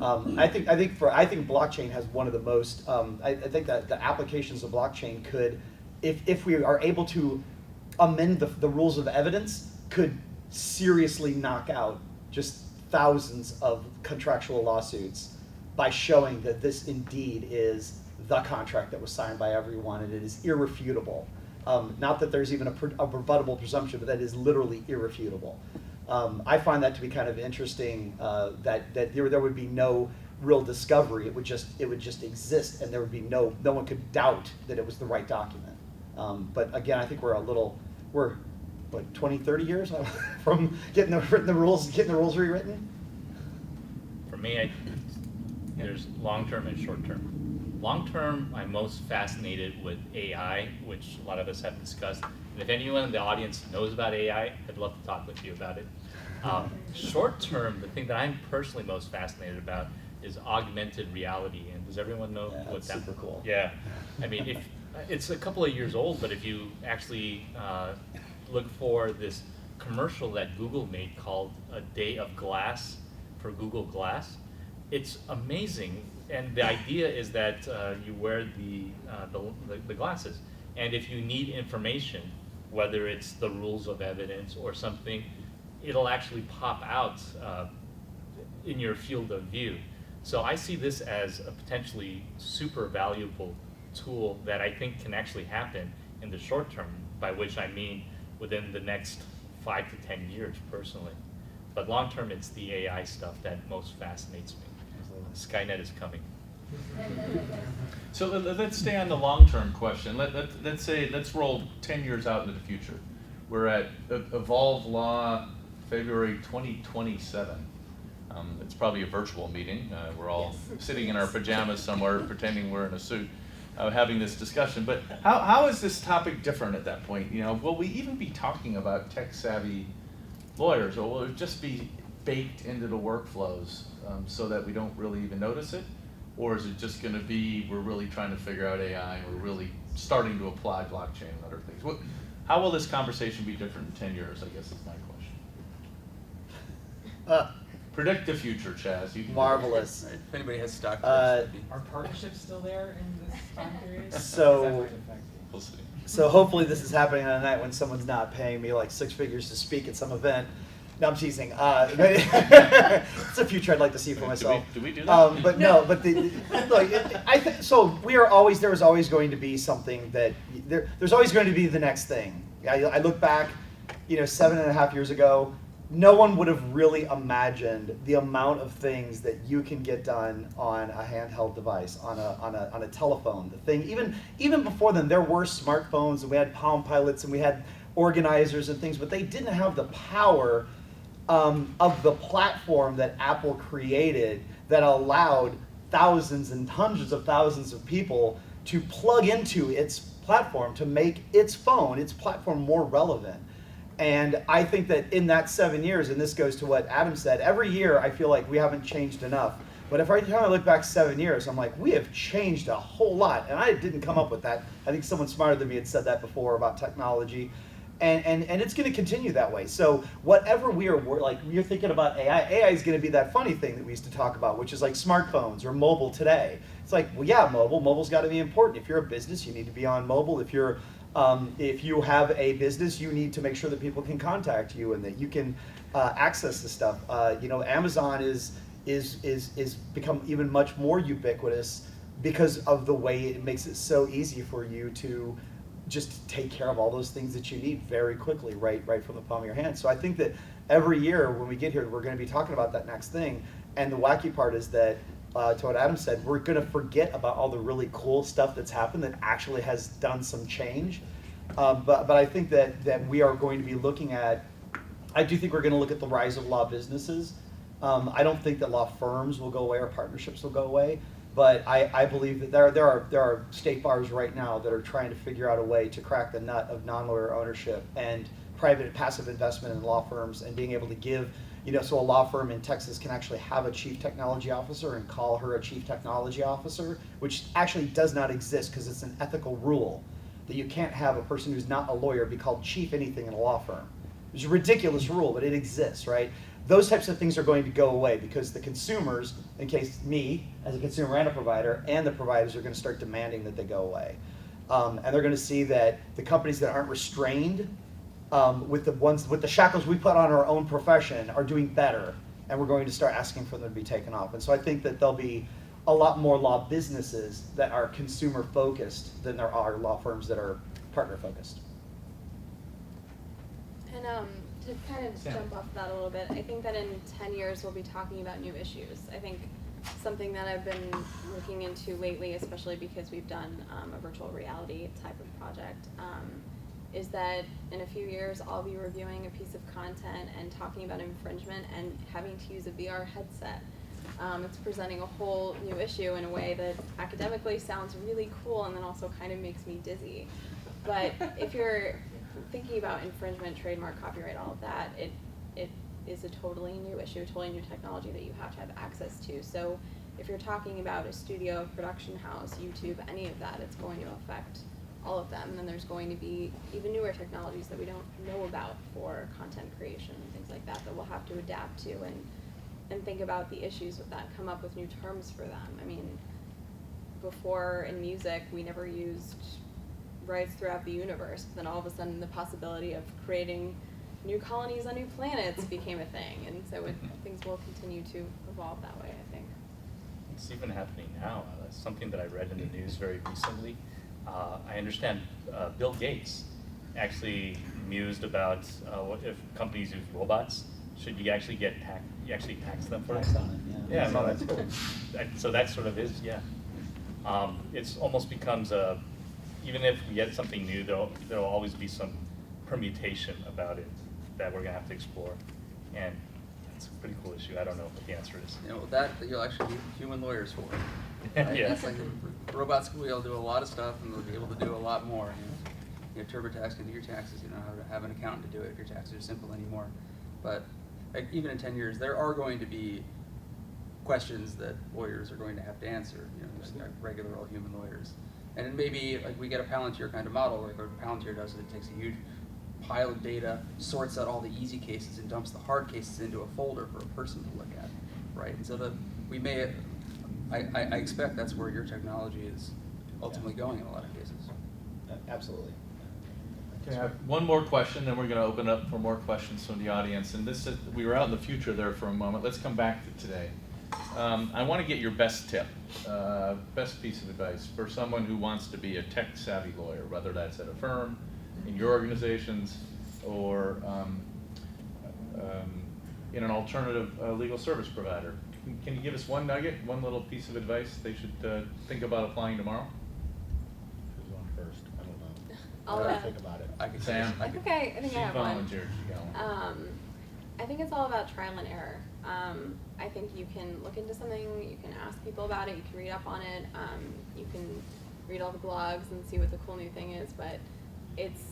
I think blockchain has one of the most. I think that the applications of blockchain could, if we are able to amend the rules of evidence, could seriously knock out just thousands of contractual lawsuits by showing that this indeed is the contract that was signed by everyone and it is irrefutable. Not that there's even a rebuttable presumption, but that is literally irrefutable. I find that to be kind of interesting, that there would be no real discovery. It would just exist, and there would be no one could doubt that it was the right document. But again, I think we're 20, 30 years from getting the rules rewritten? For me, there's long-term and short-term. Long-term, I'm most fascinated with AI, which a lot of us have discussed. And if anyone in the audience knows about AI, I'd love to talk with you about it. Short-term, the thing that I'm personally most fascinated about is augmented reality. And does everyone know what that? Super cool. Yeah, I mean, it's a couple of years old, but if you actually look for this commercial that Google made called A Day of Glass for Google Glass, it's amazing. And the idea is that you wear the glasses, and if you need information, whether it's the rules of evidence or something, it'll actually pop out in your field of view. So I see this as a potentially super valuable tool that I think can actually happen in the short term, by which I mean within the next 5 to 10 years personally. But long term, it's the AI stuff that most fascinates me. Skynet is coming. So let's stay on the long-term question. Let's roll 10 years out into the future. We're at Evolve Law, February 2027. It's probably a virtual meeting. We're all sitting in our pajamas somewhere, pretending we're in a suit, having this discussion. But how is this topic different at that point? Will we even be talking about tech-savvy lawyers, or will it just be baked into the workflows so that we don't really even notice it? Or is it just going to be, we're really trying to figure out AI, and we're really starting to apply blockchain and other things? How will this conversation be different in 10 years, I guess is my question. Predict the future, Chaz. You can Marvelous. Right. If anybody has stock, Are partnerships still there in this time period? So- Is that going to affect you? We'll see. So hopefully this is happening on a night when someone's not paying me like 6 figures to speak at some event. No, I'm teasing. It's a future I'd like to see for myself. Do we do that? But no, but look, so there was always going to be something that, there's always going to be the next thing. I look back, 7.5 years ago, no one would have really imagined the amount of things that you can get done on a handheld device, on a telephone. The thing, even before then, there were smartphones, and we had Palm Pilots, and we had organizers and things, but they didn't have the power of the platform that Apple created that allowed thousands and hundreds of thousands of people to plug into its platform to make its platform more relevant. And I think that in that 7 years, and this goes to what Adam said, every year I feel like we haven't changed enough. But if every time I look back 7 years, I'm like, we have changed a whole lot. And I didn't come up with that. I think someone smarter than me had said that before about technology. And it's going to continue that way. So whatever like you're thinking about AI is going to be that funny thing that we used to talk about, which is like smartphones or mobile today. It's like, well, yeah, mobile's got to be important. If you're a business, you need to be on mobile. If you have a business, you need to make sure that people can contact you and that you can access the stuff. Amazon is become even much more ubiquitous because of the way it makes it so easy for you to just take care of all those things that you need very quickly, right from the palm of your hand. So I think that every year when we get here, we're going to be talking about that next thing. And the wacky part is that, to what Adam said, we're going to forget about all the really cool stuff that's happened that actually has done some change. But I think that we are going to be looking at, I do think we're going to look at the rise of law businesses. I don't think that law firms will go away or partnerships will go away. But I believe that there are state bars right now that are trying to figure out a way to crack the nut of non-lawyer ownership and private and passive investment in law firms and being able to give, so a law firm in Texas can actually have a chief technology officer and call her a chief technology officer, which actually does not exist because it's an ethical rule that you can't have a person who's not a lawyer be called chief anything in a law firm. It's a ridiculous rule, but it exists, right? Those types of things are going to go away because the consumers, in case me as a consumer and a provider, and the providers are going to start demanding that they go away. And they're going to see that the companies that aren't restrained with the shackles we put on our own profession are doing better, and we're going to start asking for them to be taken off. And so I think that there'll be a lot more law businesses that are consumer focused than there are law firms that are partner focused. And to kind of jump off that a little bit, I think that in 10 years we'll be talking about new issues. I think something that I've been looking into lately, especially because we've done a virtual reality type of project, is that in a few years I'll be reviewing a piece of content and talking about infringement and having to use a VR headset. It's presenting a whole new issue in a way that academically sounds really cool and then also kind of makes me dizzy. But if you're thinking about infringement, trademark, copyright, all of that, it is a totally new issue, totally new technology that you have to have access to. So if you're talking about a studio, production house, YouTube, any of that, it's going to affect all of them. And then there's going to be even newer technologies that we don't know about for content creation and things like that we'll have to adapt to and think about the issues with that, come up with new terms for them. I mean, before in music, we never used rights throughout the universe, but then all of a sudden the possibility of creating new colonies on new planets became a thing, and so things will continue to evolve that way, I think. It's even happening now. Something that I read in the news very recently. I understand Bill Gates actually mused about what if companies use robots, should you actually tax them for it? Yeah, no, that's cool. So that sort of is, yeah. It's almost becomes even if we get something new, there'll always be some permutation about it that we're gonna have to explore. And it's a pretty cool issue. I don't know what the answer is. That you'll actually need human lawyers for. Right? Yeah. It's like robots will be able to do a lot of stuff, and they'll be able to do a lot more. TurboTax can do your taxes. You don't have to have an accountant to do it if your taxes are simple anymore. But even in 10 years, there are going to be questions that lawyers are going to have to answer. Just like regular old human lawyers. And it may be like we get a Palantir kind of model, like what Palantir does, it takes a huge pile of data, sorts out all the easy cases, and dumps the hard cases into a folder for a person to look at, right? And so I expect that's where your technology is ultimately going in a lot of cases. Absolutely. Okay, I have one more question, then we're going to open up for more questions from the audience. And this is, we were out in the future there for a moment. Let's come back to today. I want to get your best tip, best piece of advice for someone who wants to be a tech-savvy lawyer, whether that's at a firm, in your organizations, or in an alternative legal service provider. Can you give us one nugget, one little piece of advice they should think about applying tomorrow? Who's on first? I don't know. I'll I gotta think about it. Sam? I think I have one. volunteered. She got one. I think it's all about trial and error. I think you can look into something, you can ask people about it, you can read up on it, you can read all the blogs and see what the cool new thing is, but it's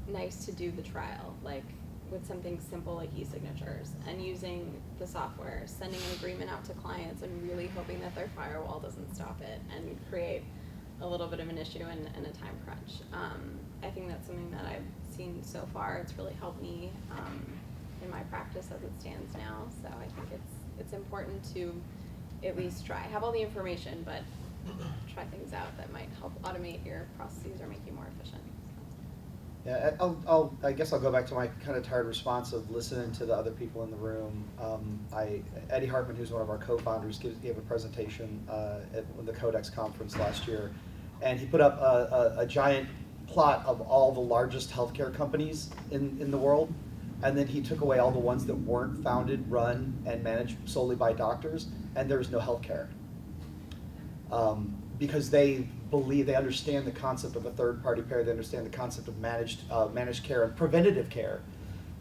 nice to do the trial, like with something simple like e-signatures, and using the software, sending an agreement out to clients and really hoping that their firewall doesn't stop it and create a little bit of an issue and a time crunch. I think that's something that I've seen so far. It's really helped me in my practice as it stands now. So I think it's important to at least try. Have all the information, but try things out that might help automate your processes or make you more efficient. Yeah, I guess I'll go back to my kind of tired response of listening to the other people in the room. Eddie Hartman, who's one of our co-founders, gave a presentation at the Codex conference last year, and he put up a giant plot of all the largest healthcare companies in the world, and then he took away all the ones that weren't founded, run, and managed solely by doctors, and there's no healthcare. Because they believe, they understand the concept of a third-party payer, they understand the concept of managed care and preventative care.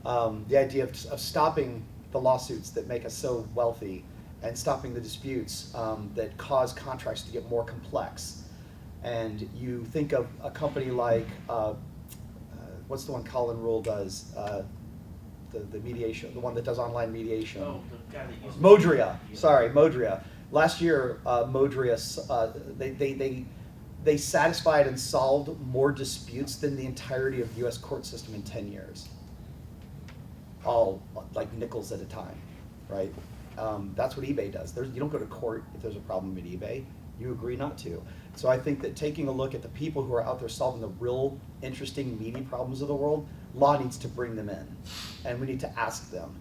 The idea of stopping the lawsuits that make us so wealthy and stopping the disputes that cause contracts to get more complex. And you think of a company like, what's the one Colin Rule does? The mediation, the one that does online mediation. Oh, the guy that used Modria, sorry, Modria. Last year, Modria, they satisfied and solved more disputes than the entirety of the US court system in 10 years. All like nickels at a time, right? That's what eBay does. You don't go to court if there's a problem at eBay. You agree not to. So I think that taking a look at the people who are out there solving the real interesting, meaty problems of the world, law needs to bring them in, and we need to ask them.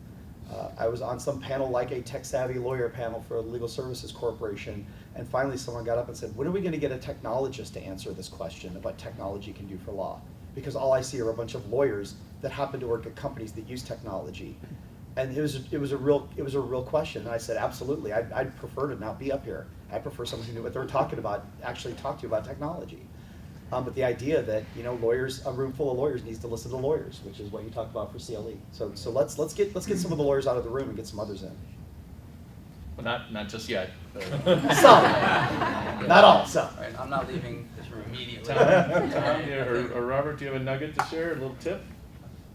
I was on some panel like a tech-savvy lawyer panel for a Legal Services Corporation, and finally someone got up and said, when are we going to get a technologist to answer this question of what technology can do for law? Because all I see are a bunch of lawyers that happen to work at companies that use technology. And it was a real question, and I said, absolutely, I'd prefer to not be up here. I prefer someone who knew what they were talking about, actually talk to you about technology. But the idea that, you know, lawyers, a room full of lawyers needs to listen to lawyers, which is what you talked about for CLE. So let's get some of the lawyers out of the room and get some others in. Well, not just yet. Some, not all, some. All right, I'm not leaving this room immediately. Tom, or Robert, do you have a nugget to share? A little tip?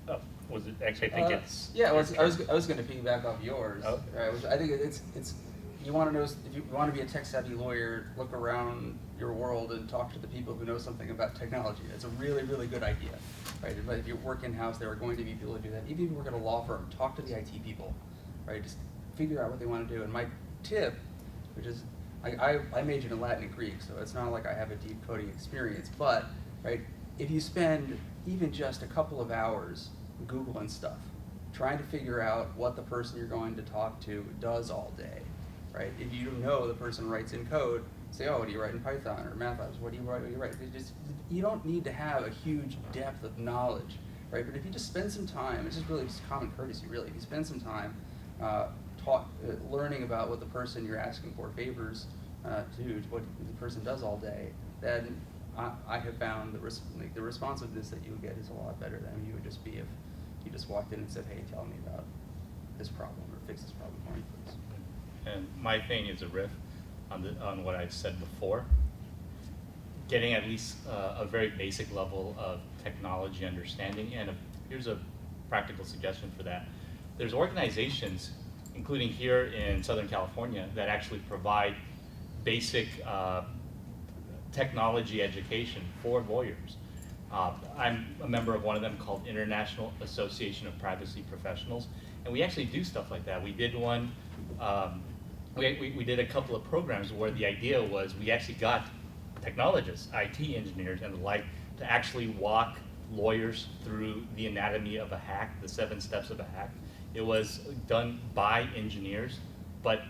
Oh, was it, actually, I think it's. Yeah, well, I was going to piggyback off yours. Oh. Right, which I think it's you want to know, if you want to be a tech savvy lawyer, look around your world and talk to the people who know something about technology. It's a really, really good idea, right? But if you work in-house, there are going to be people who do that. Even if you work at a law firm, talk to the IT people, right? Just figure out what they want to do. And my tip, which is, I majored in Latin and Greek, so it's not like I have a deep coding experience, but, right, if you spend even just a couple of hours Googling stuff, trying to figure out what the person you're going to talk to does all day, right? If you know the person writes in code, say, oh, do you write in Python or MATLAB? What do you write? You don't need to have a huge depth of knowledge, right? But if you just spend some time, it's just really just common courtesy, really. If you spend some time learning about what the person you're asking for favors to what the person does all day, then I have found the responsiveness that you would get is a lot better than you would just be if you just walked in and said, hey, tell me about this problem or fix this problem for me, please. And my thing is a riff on what I've said before. Getting at least a very basic level of technology understanding, and here's a practical suggestion for that. There's organizations, including here in Southern California, that actually provide basic technology education for lawyers. I'm a member of one of them called International Association of Privacy Professionals, and we actually do stuff like that. We did one. We did a couple of programs where the idea was we actually got technologists, IT engineers and the like, to actually walk lawyers through the anatomy of a hack, the 7 steps of a hack. It was done by engineers, but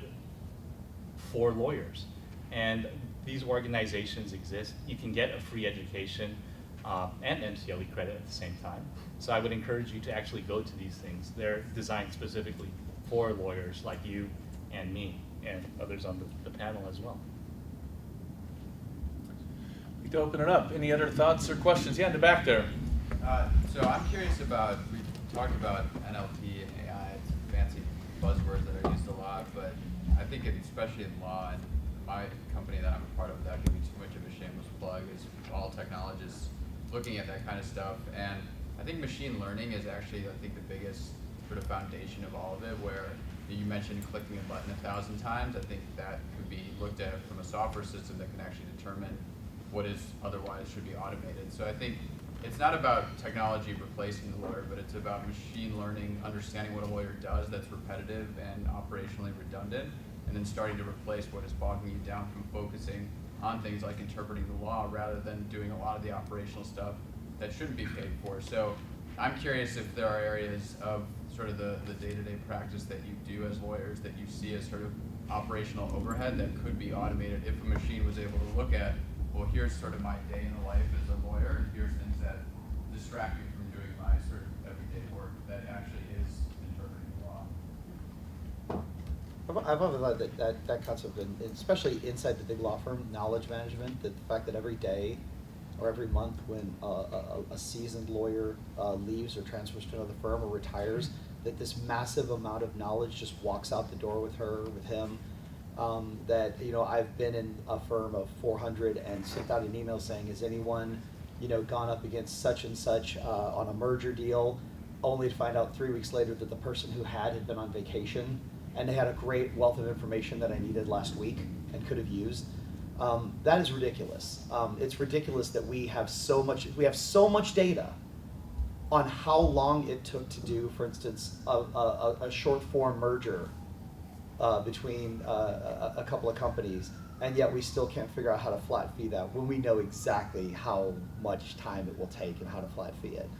for lawyers. And these organizations exist. You can get a free education and MCLE credit at the same time. So I would encourage you to actually go to these things. They're designed specifically for lawyers like you and me and others on the panel as well. We need to open it up. Any other thoughts or questions? Yeah, in the back there. So I'm curious about, we talked about NLP and AI, it's fancy buzzwords that are used a lot, but I think especially in law and my company that I'm a part of, that can be too much of a shameless plug, is all technologists looking at that kind of stuff. And I think machine learning is actually, I think, the biggest sort of foundation of all of it, where you mentioned clicking a button 1,000 times. I think that could be looked at from a software system that can actually determine what is otherwise should be automated. So I think it's not about technology replacing the lawyer, but it's about machine learning, understanding what a lawyer does that's repetitive and operationally redundant, and then starting to replace what is bogging you down from focusing on things like interpreting the law rather than doing a lot of the operational stuff that shouldn't be paid for. So I'm curious if there are areas of sort of the day-to-day practice that you do as lawyers that you see as sort of operational overhead that could be automated if a machine was able to look at, well, here's sort of my day in the life as a lawyer, and here's things that distract me from doing my sort of everyday work that actually is interpreting the law. I've always thought that concept, and especially inside the big law firm, knowledge management, that the fact that every day or every month when a seasoned lawyer leaves or transfers to another firm or retires, that this massive amount of knowledge just walks out the door with her, with him. That, you know, I've been in a firm of 400 and sent out an email saying, has anyone, you know, gone up against such and such on a merger deal, only to find out 3 weeks later that the person who had been on vacation, and they had a great wealth of information that I needed last week and could have used. That is ridiculous. It's ridiculous that we have so much data on how long it took to do, for instance, a short form merger between a couple of companies, and yet we still can't figure out how to flat fee that when we know exactly how much time it will take and how to flat fee it.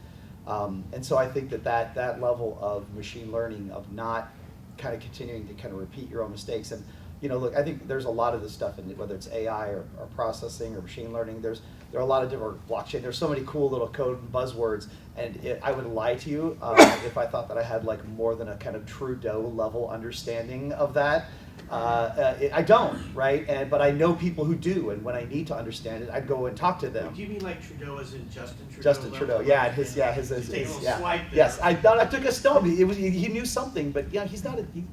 And so I think that level of machine learning, of not kind of continuing to kind of repeat your own mistakes. And, you know, look, I think there's a lot of this stuff, in whether it's AI or processing or machine learning, there are a lot of different blockchain. There's so many cool little code and buzzwords, and I would lie to you if I thought that I had like more than a kind of Trudeau level understanding of that. I don't, right? But I know people who do, and when I need to understand it, I'd go and talk to them. Do you mean like Trudeau as in Justin Trudeau? Justin Trudeau, yeah, his Take a little swipe there. Yes, I thought I took a stone. He knew something, but yeah,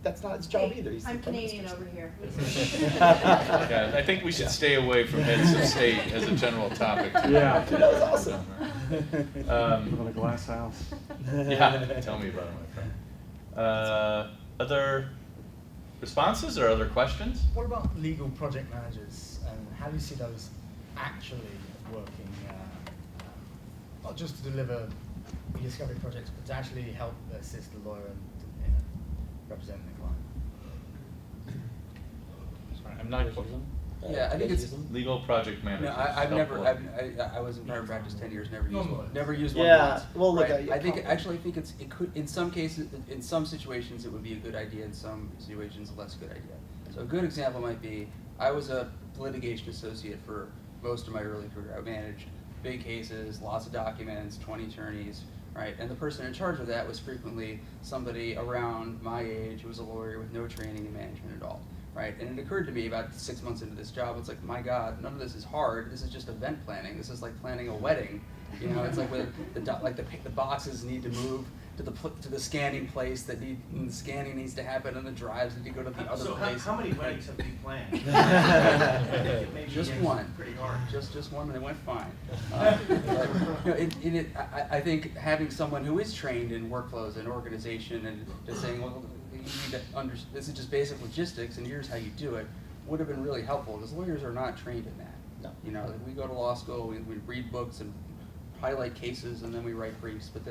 that's not his job either. He's I'm the Prime Canadian Minister. over here. Yeah, I think we should stay away from heads of state as a general topic. Yeah. Trudeau's awesome. Live in a glass house. Yeah, tell me about it, my friend. Other responses or other questions? What about legal project managers, and how do you see those actually working, not just to deliver e-discovery projects, but to actually help assist the lawyer and represent the client? Sorry, I'm not. Yeah, I think it's. Legal project managers. No, I've never. helpful. I was in private practice 10 years. Never used Normal. one. Never used one. Yeah, once, well, look, right? I I think can't- actually, I think it could, in some cases, in some situations, it would be a good idea. In some situations, a less good idea. So a good example might be, I was a litigation associate for most of my early career. I managed big cases, lots of documents, 20 attorneys, right? And the person in charge of that was frequently somebody around my age who was a lawyer with no training in management at all. Right, and it occurred to me about 6 months into this job, it's like, my God, none of this is hard. This is just event planning. This is like planning a wedding. You know, it's like where the boxes need to move to the scanning place and the scanning needs to happen, and the drives need to go to the other So place. how many weddings have you planned? Just one. Pretty hard. Just one, and it went fine. But, you know, I think having someone who is trained in workflows and organization and just saying, well, you need to this is just basic logistics, and here's how you do it, would have been really helpful, because lawyers are not trained in that. No. You know, we go to law school, we read books and highlight cases, and then we write briefs. But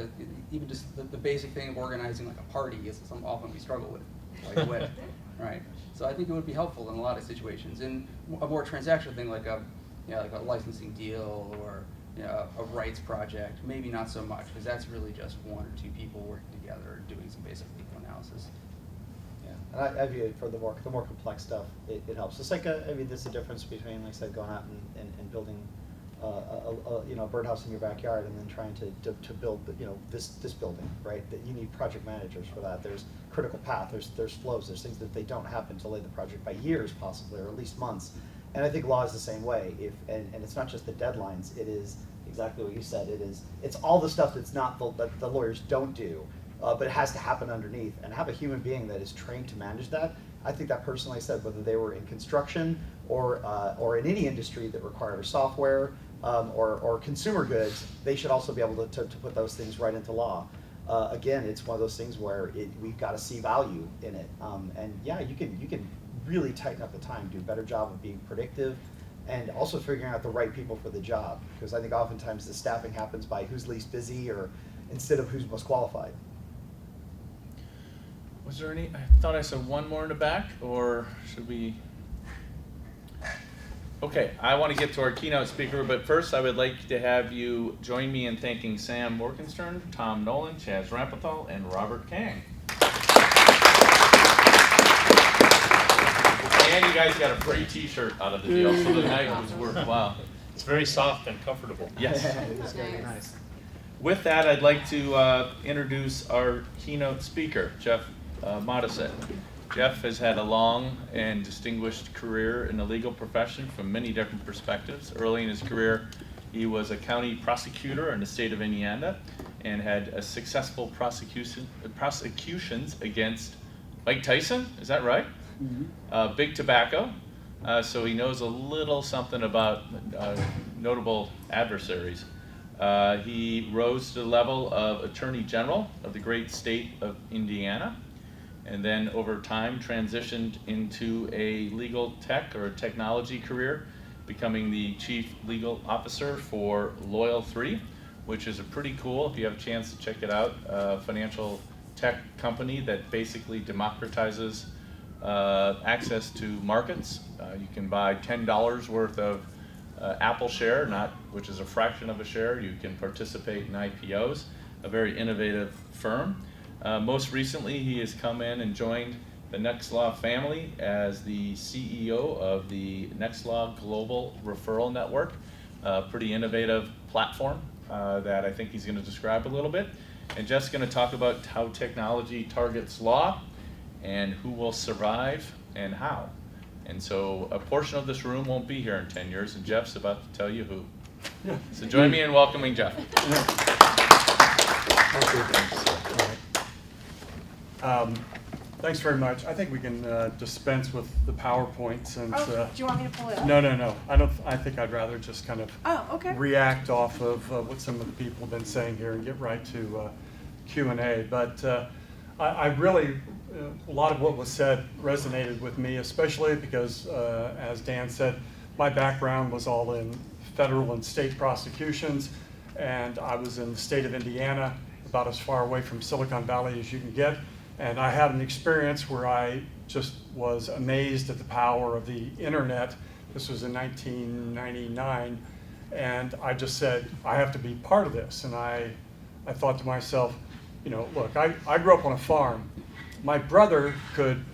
even just the basic thing of organizing like a party is something often we struggle with, like a wedding, right? So I think it would be helpful in a lot of situations. In a more transactional thing like a licensing deal or a rights project, maybe not so much, because that's really just one or two people working together and doing some basic legal analysis. Yeah, and I view it for the more complex stuff, it helps. It's like there's a difference between, like I said, going out and building a birdhouse in your backyard and then trying to build this building, right? That you need project managers for that. There's critical path, there's flows, there's things that they don't happen to delay the project by years possibly, or at least months. And I think law is the same way. And it's not just the deadlines, it is exactly what you said. It's all the stuff that's not that the lawyers don't do. but it has to happen underneath. And have a human being that is trained to manage that. I think that personally said, whether they were in construction or in any industry that required software or consumer goods, they should also be able to put those things right into law. Again, it's one of those things where we've got to see value in it. And yeah, you can really tighten up the time, do a better job of being predictive, and also figuring out the right people for the job. Because I think oftentimes the staffing happens by who's least busy or instead of who's most qualified. Was there any, I thought I saw one more in the back, or should we? Okay, I want to get to our keynote speaker, but first I would like to have you join me in thanking Sam Morgenstern, Tom Nolan, Chaz Rampenthal, and Robert Kang. And you guys got a free t-shirt out of the deal, so the night was worthwhile. It's very soft and comfortable. Yes. It's gonna be nice. With that, I'd like to introduce our keynote speaker, Jeff Modisett. Jeff has had a long and distinguished career in the legal profession from many different perspectives. Early in his career, he was a county prosecutor in the state of Indiana and had a successful prosecutions against Mike Tyson, is that right? Mm-hmm. Big Tobacco, so he knows a little something about notable adversaries. He rose to the level of Attorney General of the great state of Indiana, and then over time transitioned into a legal tech or a technology career, becoming the Chief Legal Officer for Loyal3, which is a pretty cool, if you have a chance to check it out, financial tech company that basically democratizes access to markets. You can buy $10 worth of Apple share, which is a fraction of a share. You can participate in IPOs, a very innovative firm. Most recently, he has come in and joined the Nextlaw family as the CEO of the Nextlaw Global Referral Network, a pretty innovative platform that I think he's going to describe a little bit. And Jeff's going to talk about how technology targets law and who will survive and how. And so a portion of this room won't be here in 10 years, and Jeff's about to tell you who. Yeah. So join me in welcoming Jeff. Thanks very much. I think we can dispense with the PowerPoint since. Oh, do you want me to pull it up? No. I think I'd rather just kind of react off of what some of the people have been saying here and get right to Q&A. But I really, a lot of what was said resonated with me, especially because, as Dan said, my background was all in federal and state prosecutions, and I was in the state of Indiana, about as far away from Silicon Valley as you can get. And I had an experience where I just was amazed at the power of the internet. This was in 1999, and I just said, I have to be part of this. And I thought to myself, look, I grew up on a farm. My brother could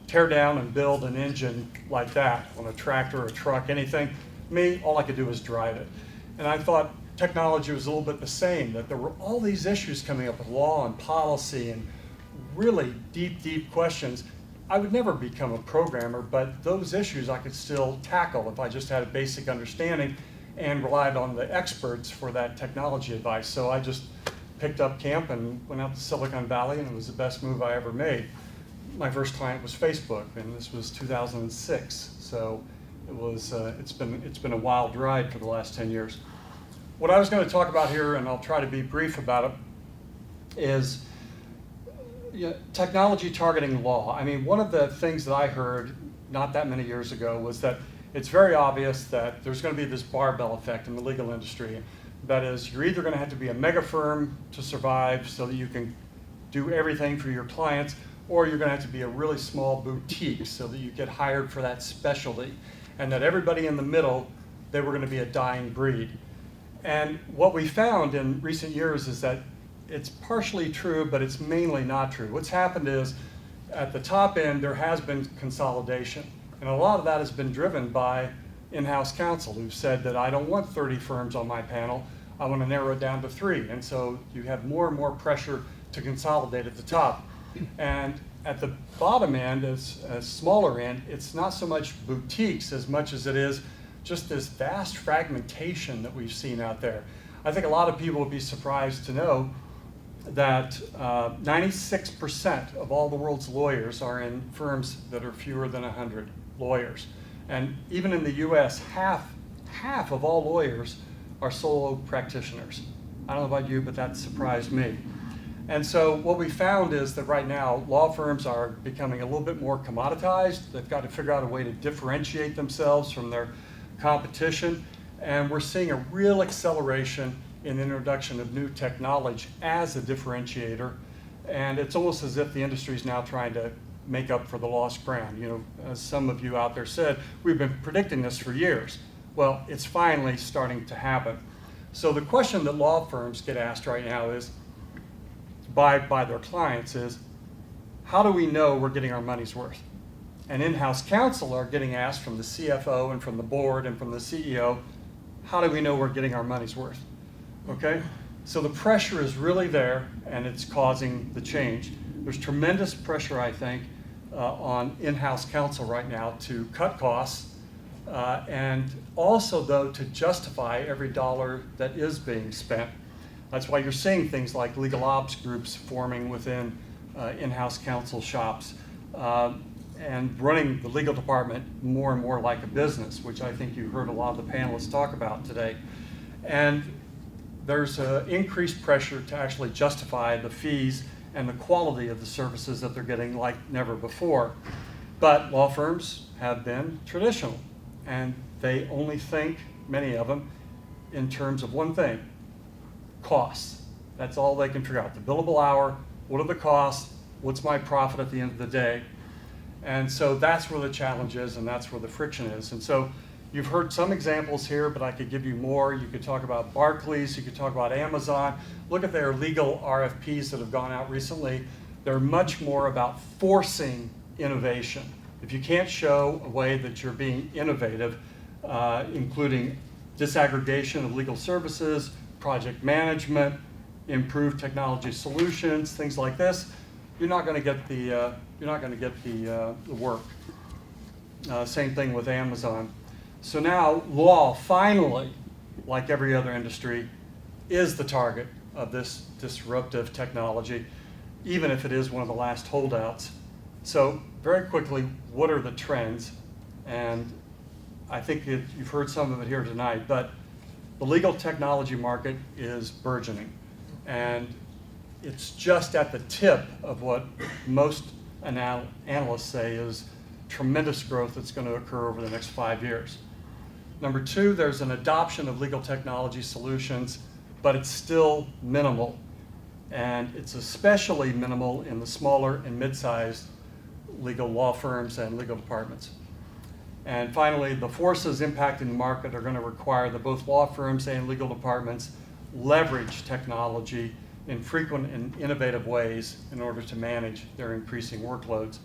tear down and build an engine like that on a tractor or a truck, anything. Me, all I could do was drive it. And I thought technology was a little bit the same, that there were all these issues coming up with law and policy and really deep questions. I would never become a programmer, but those issues I could still tackle if I just had a basic understanding and relied on the experts for that technology advice. So I just picked up camp and went out to Silicon Valley, and it was the best move I ever made. My first client was Facebook, and this was 2006. So it was, it's been a wild ride for the last 10 years. What I was going to talk about here, and I'll try to be brief about it, is technology targeting law. I mean, one of the things that I heard not that many years ago was that it's very obvious that there's going to be this barbell effect in the legal industry. That is, you're either going to have to be a mega firm to survive so that you can do everything for your clients, or you're going to have to be a really small boutique so that you get hired for that specialty. And that everybody in the middle, they were going to be a dying breed. And what we found in recent years is that it's partially true, but it's mainly not true. What's happened is, at the top end, there has been consolidation. And a lot of that has been driven by in-house counsel who've said that I don't want 30 firms on my panel, I want to narrow it down to 3. And so you have more and more pressure to consolidate at the top. And at the bottom end, as smaller end, it's not so much boutiques as much as it is just this vast fragmentation that we've seen out there. I think a lot of people would be surprised to know that 96% of all the world's lawyers are in firms that are fewer than 100 lawyers. And even in the US, half of all lawyers are solo practitioners. I don't know about you, but that surprised me. And so what we found is that right now, law firms are becoming a little bit more commoditized. They've got to figure out a way to differentiate themselves from their competition. And we're seeing a real acceleration in the introduction of new technology as a differentiator. And it's almost as if the industry is now trying to make up for the lost ground. You know, as some of you out there said, we've been predicting this for years. Well, it's finally starting to happen. So the question that law firms get asked right now is, by their clients, is how do we know we're getting our money's worth? And in-house counsel are getting asked from the CFO and from the board and from the CEO, how do we know we're getting our money's worth? Okay? So the pressure is really there, and it's causing the change. There's tremendous pressure, I think, on in-house counsel right now to cut costs, and also, though, to justify every dollar that is being spent. That's why you're seeing things like legal ops groups forming within in-house counsel shops, and running the legal department more and more like a business, which I think you heard a lot of the panelists talk about today. And there's increased pressure to actually justify the fees and the quality of the services that they're getting like never before. But law firms have been traditional, and they only think, many of them, in terms of one thing: costs. That's all they can figure out. The billable hour, what are the costs, what's my profit at the end of the day? And so that's where the challenge is, and that's where the friction is. And so you've heard some examples here, but I could give you more. You could talk about Barclays, you could talk about Amazon. Look at their legal RFPs that have gone out recently. They're much more about forcing innovation. If you can't show a way that you're being innovative, including disaggregation of legal services, project management, improved technology solutions, things like this, you're not going to get the work. Same thing with Amazon. So now law finally, like every other industry, is the target of this disruptive technology, even if it is one of the last holdouts. So very quickly, what are the trends? And I think you've heard some of it here tonight, but the legal technology market is burgeoning. And it's just at the tip of what most analysts say is tremendous growth that's going to occur over the next 5 years. Number two, there's an adoption of legal technology solutions, but it's still minimal. And it's especially minimal in the smaller and mid-sized legal law firms and legal departments. And finally, the forces impacting the market are going to require that both law firms and legal departments leverage technology in frequent and innovative ways in order to manage their increasing workloads.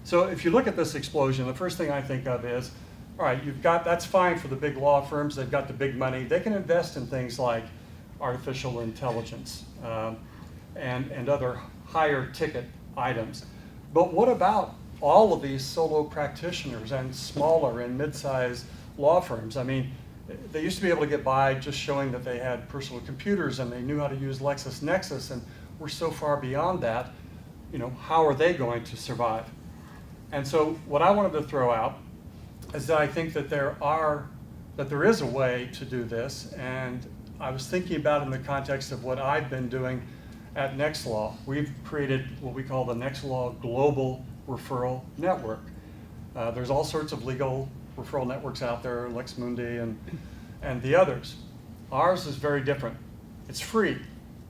So if you look at this explosion, the first thing I think of is, all right, that's fine for the big law firms, they've got the big money, they can invest in things like artificial intelligence and other higher ticket items. But what about all of these solo practitioners and smaller and mid-sized law firms? I mean, they used to be able to get by just showing that they had personal computers and they knew how to use LexisNexis, and we're so far beyond that. You know, how are they going to survive? And so what I wanted to throw out is that I think that there is a way to do this, and I was thinking about it in the context of what I've been doing at NextLaw. We've created what we call the NextLaw Global Referral Network. There's all sorts of legal referral networks out there, LexMundi and the others. Ours is very different. It's free.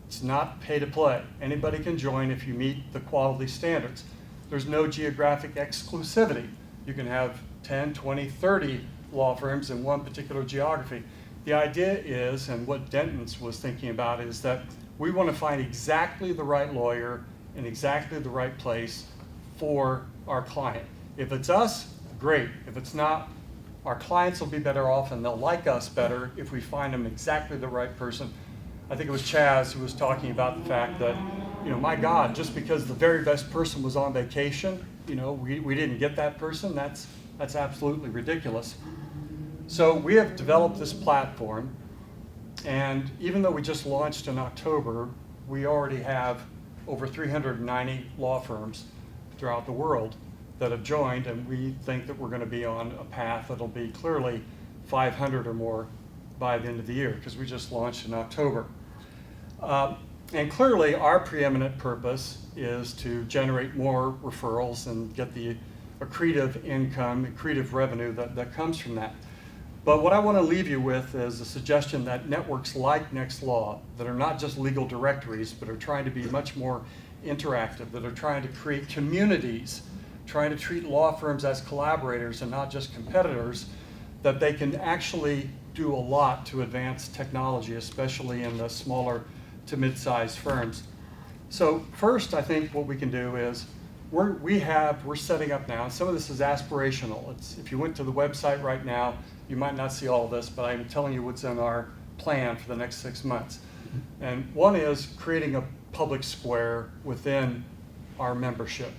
It's not pay to play. Anybody can join if you meet the quality standards. There's no geographic exclusivity. You can have 10, 20, 30 law firms in one particular geography. The idea is, and what Denton's was thinking about, is that we want to find exactly the right lawyer in exactly the right place for our client. If it's us, great. If it's not, our clients will be better off and they'll like us better if we find them exactly the right person. I think it was Chaz who was talking about the fact that, you know, my God, just because the very best person was on vacation, you know, we didn't get that person, that's absolutely ridiculous. So we have developed this platform, and even though we just launched in October, we already have over 390 law firms throughout the world that have joined, and we think that we're going to be on a path that'll be clearly 500 or more by the end of the year, because we just launched in October. And clearly our preeminent purpose is to generate more referrals and get the accretive income, accretive revenue that comes from that. But what I want to leave you with is a suggestion that networks like Nextlaw, that are not just legal directories, but are trying to be much more interactive, that are trying to create communities, trying to treat law firms as collaborators and not just competitors, that they can actually do a lot to advance technology, especially in the smaller to mid-sized firms. So first, I think what we can do is we're setting up now, and some of this is aspirational. If you went to the website right now, you might not see all of this, but I'm telling you what's in our plan for the next 6 months. And one is creating a public square within our membership.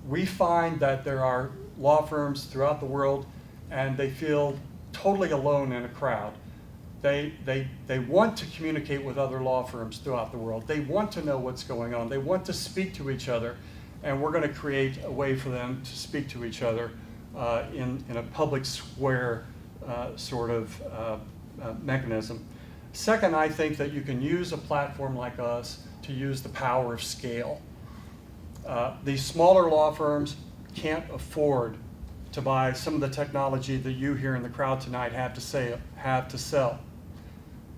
We find that there are law firms throughout the world, and they feel totally alone in a crowd. They want to communicate with other law firms throughout the world. They want to know what's going on. They want to speak to each other, and we're going to create a way for them to speak to each other in a public square mechanism. Second, I think that you can use a platform like us to use the power of scale. These smaller law firms can't afford to buy some of the technology that you here in the crowd tonight have to sell.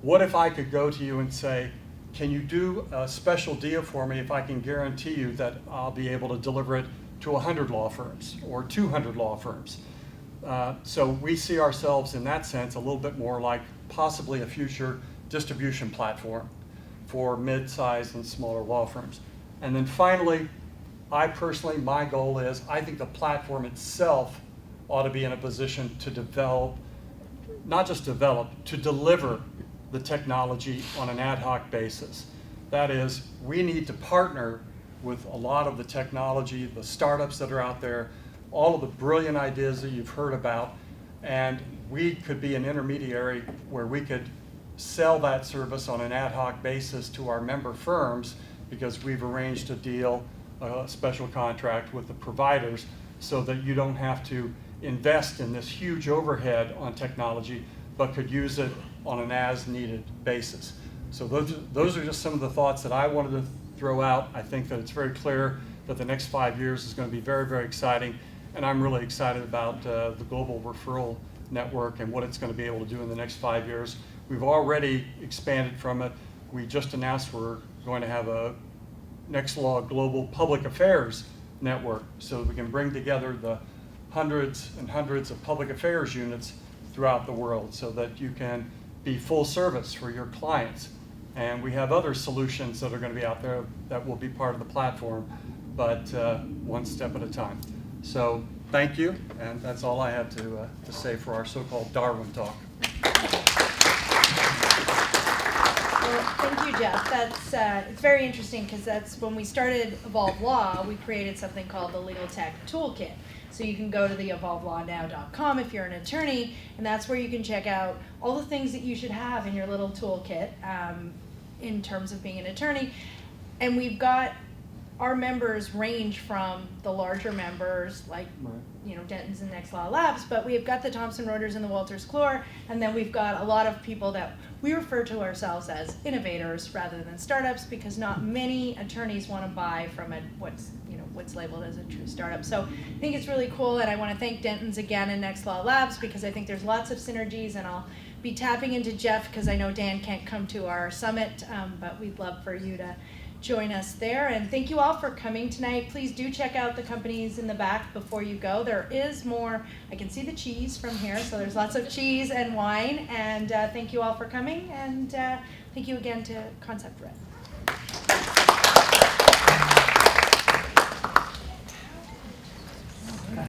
What if I could go to you and say, can you do a special deal for me if I can guarantee you that I'll be able to deliver it to 100 law firms or 200 law firms? So we see ourselves in that sense a little bit more like possibly a future distribution platform for mid-sized and smaller law firms. And then finally, my goal is, I think the platform itself ought to be in a position to develop, not just develop, to deliver the technology on an ad hoc basis. That is, we need to partner with a lot of the technology, the startups that are out there, all of the brilliant ideas that you've heard about, and we could be an intermediary where we could sell that service on an ad hoc basis to our member firms, because we've arranged a deal, a special contract with the providers, so that you don't have to invest in this huge overhead on technology, but could use it on an as-needed basis. So those are just some of the thoughts that I wanted to throw out. I think that it's very clear that the next 5 years is going to be very, very exciting, and I'm really excited about the global referral network and what it's going to be able to do in the next 5 years. We've already expanded from it. We just announced we're going to have a Nextlaw Global Public Affairs Network, so we can bring together the hundreds and hundreds of public affairs units throughout the world, so that you can be full service for your clients. And we have other solutions that are going to be out there that will be part of the platform, but one step at a time. So thank you, and that's all I had to say for our so-called Darwin talk. Well, thank you, Jeff. That's it's very interesting, because that's when we started Evolve Law, we created something called the Legal Tech Toolkit. So you can go to the evolvelawnow.com if you're an attorney, and that's where you can check out all the things that you should have in your little toolkit in terms of being an attorney. And we've got, our members range from the larger members like Denton's and Nextlaw Labs, but we've got the Thomson Reuters and the Wolters Kluwer, and then we've got a lot of people that we refer to ourselves as innovators rather than startups, because not many attorneys want to buy from what's labeled as a true startup. So I think it's really cool, and I want to thank Denton's again and Nextlaw Labs, because I think there's lots of synergies, and I'll be tapping into Jeff because I know Dan can't come to our summit, but we'd love for you to join us there. And thank you all for coming tonight. Please do check out the companies in the back before you go. There is more. I can see the cheese from here, so there's lots of cheese and wine. And thank you all for coming, and thank you again to Concept Red.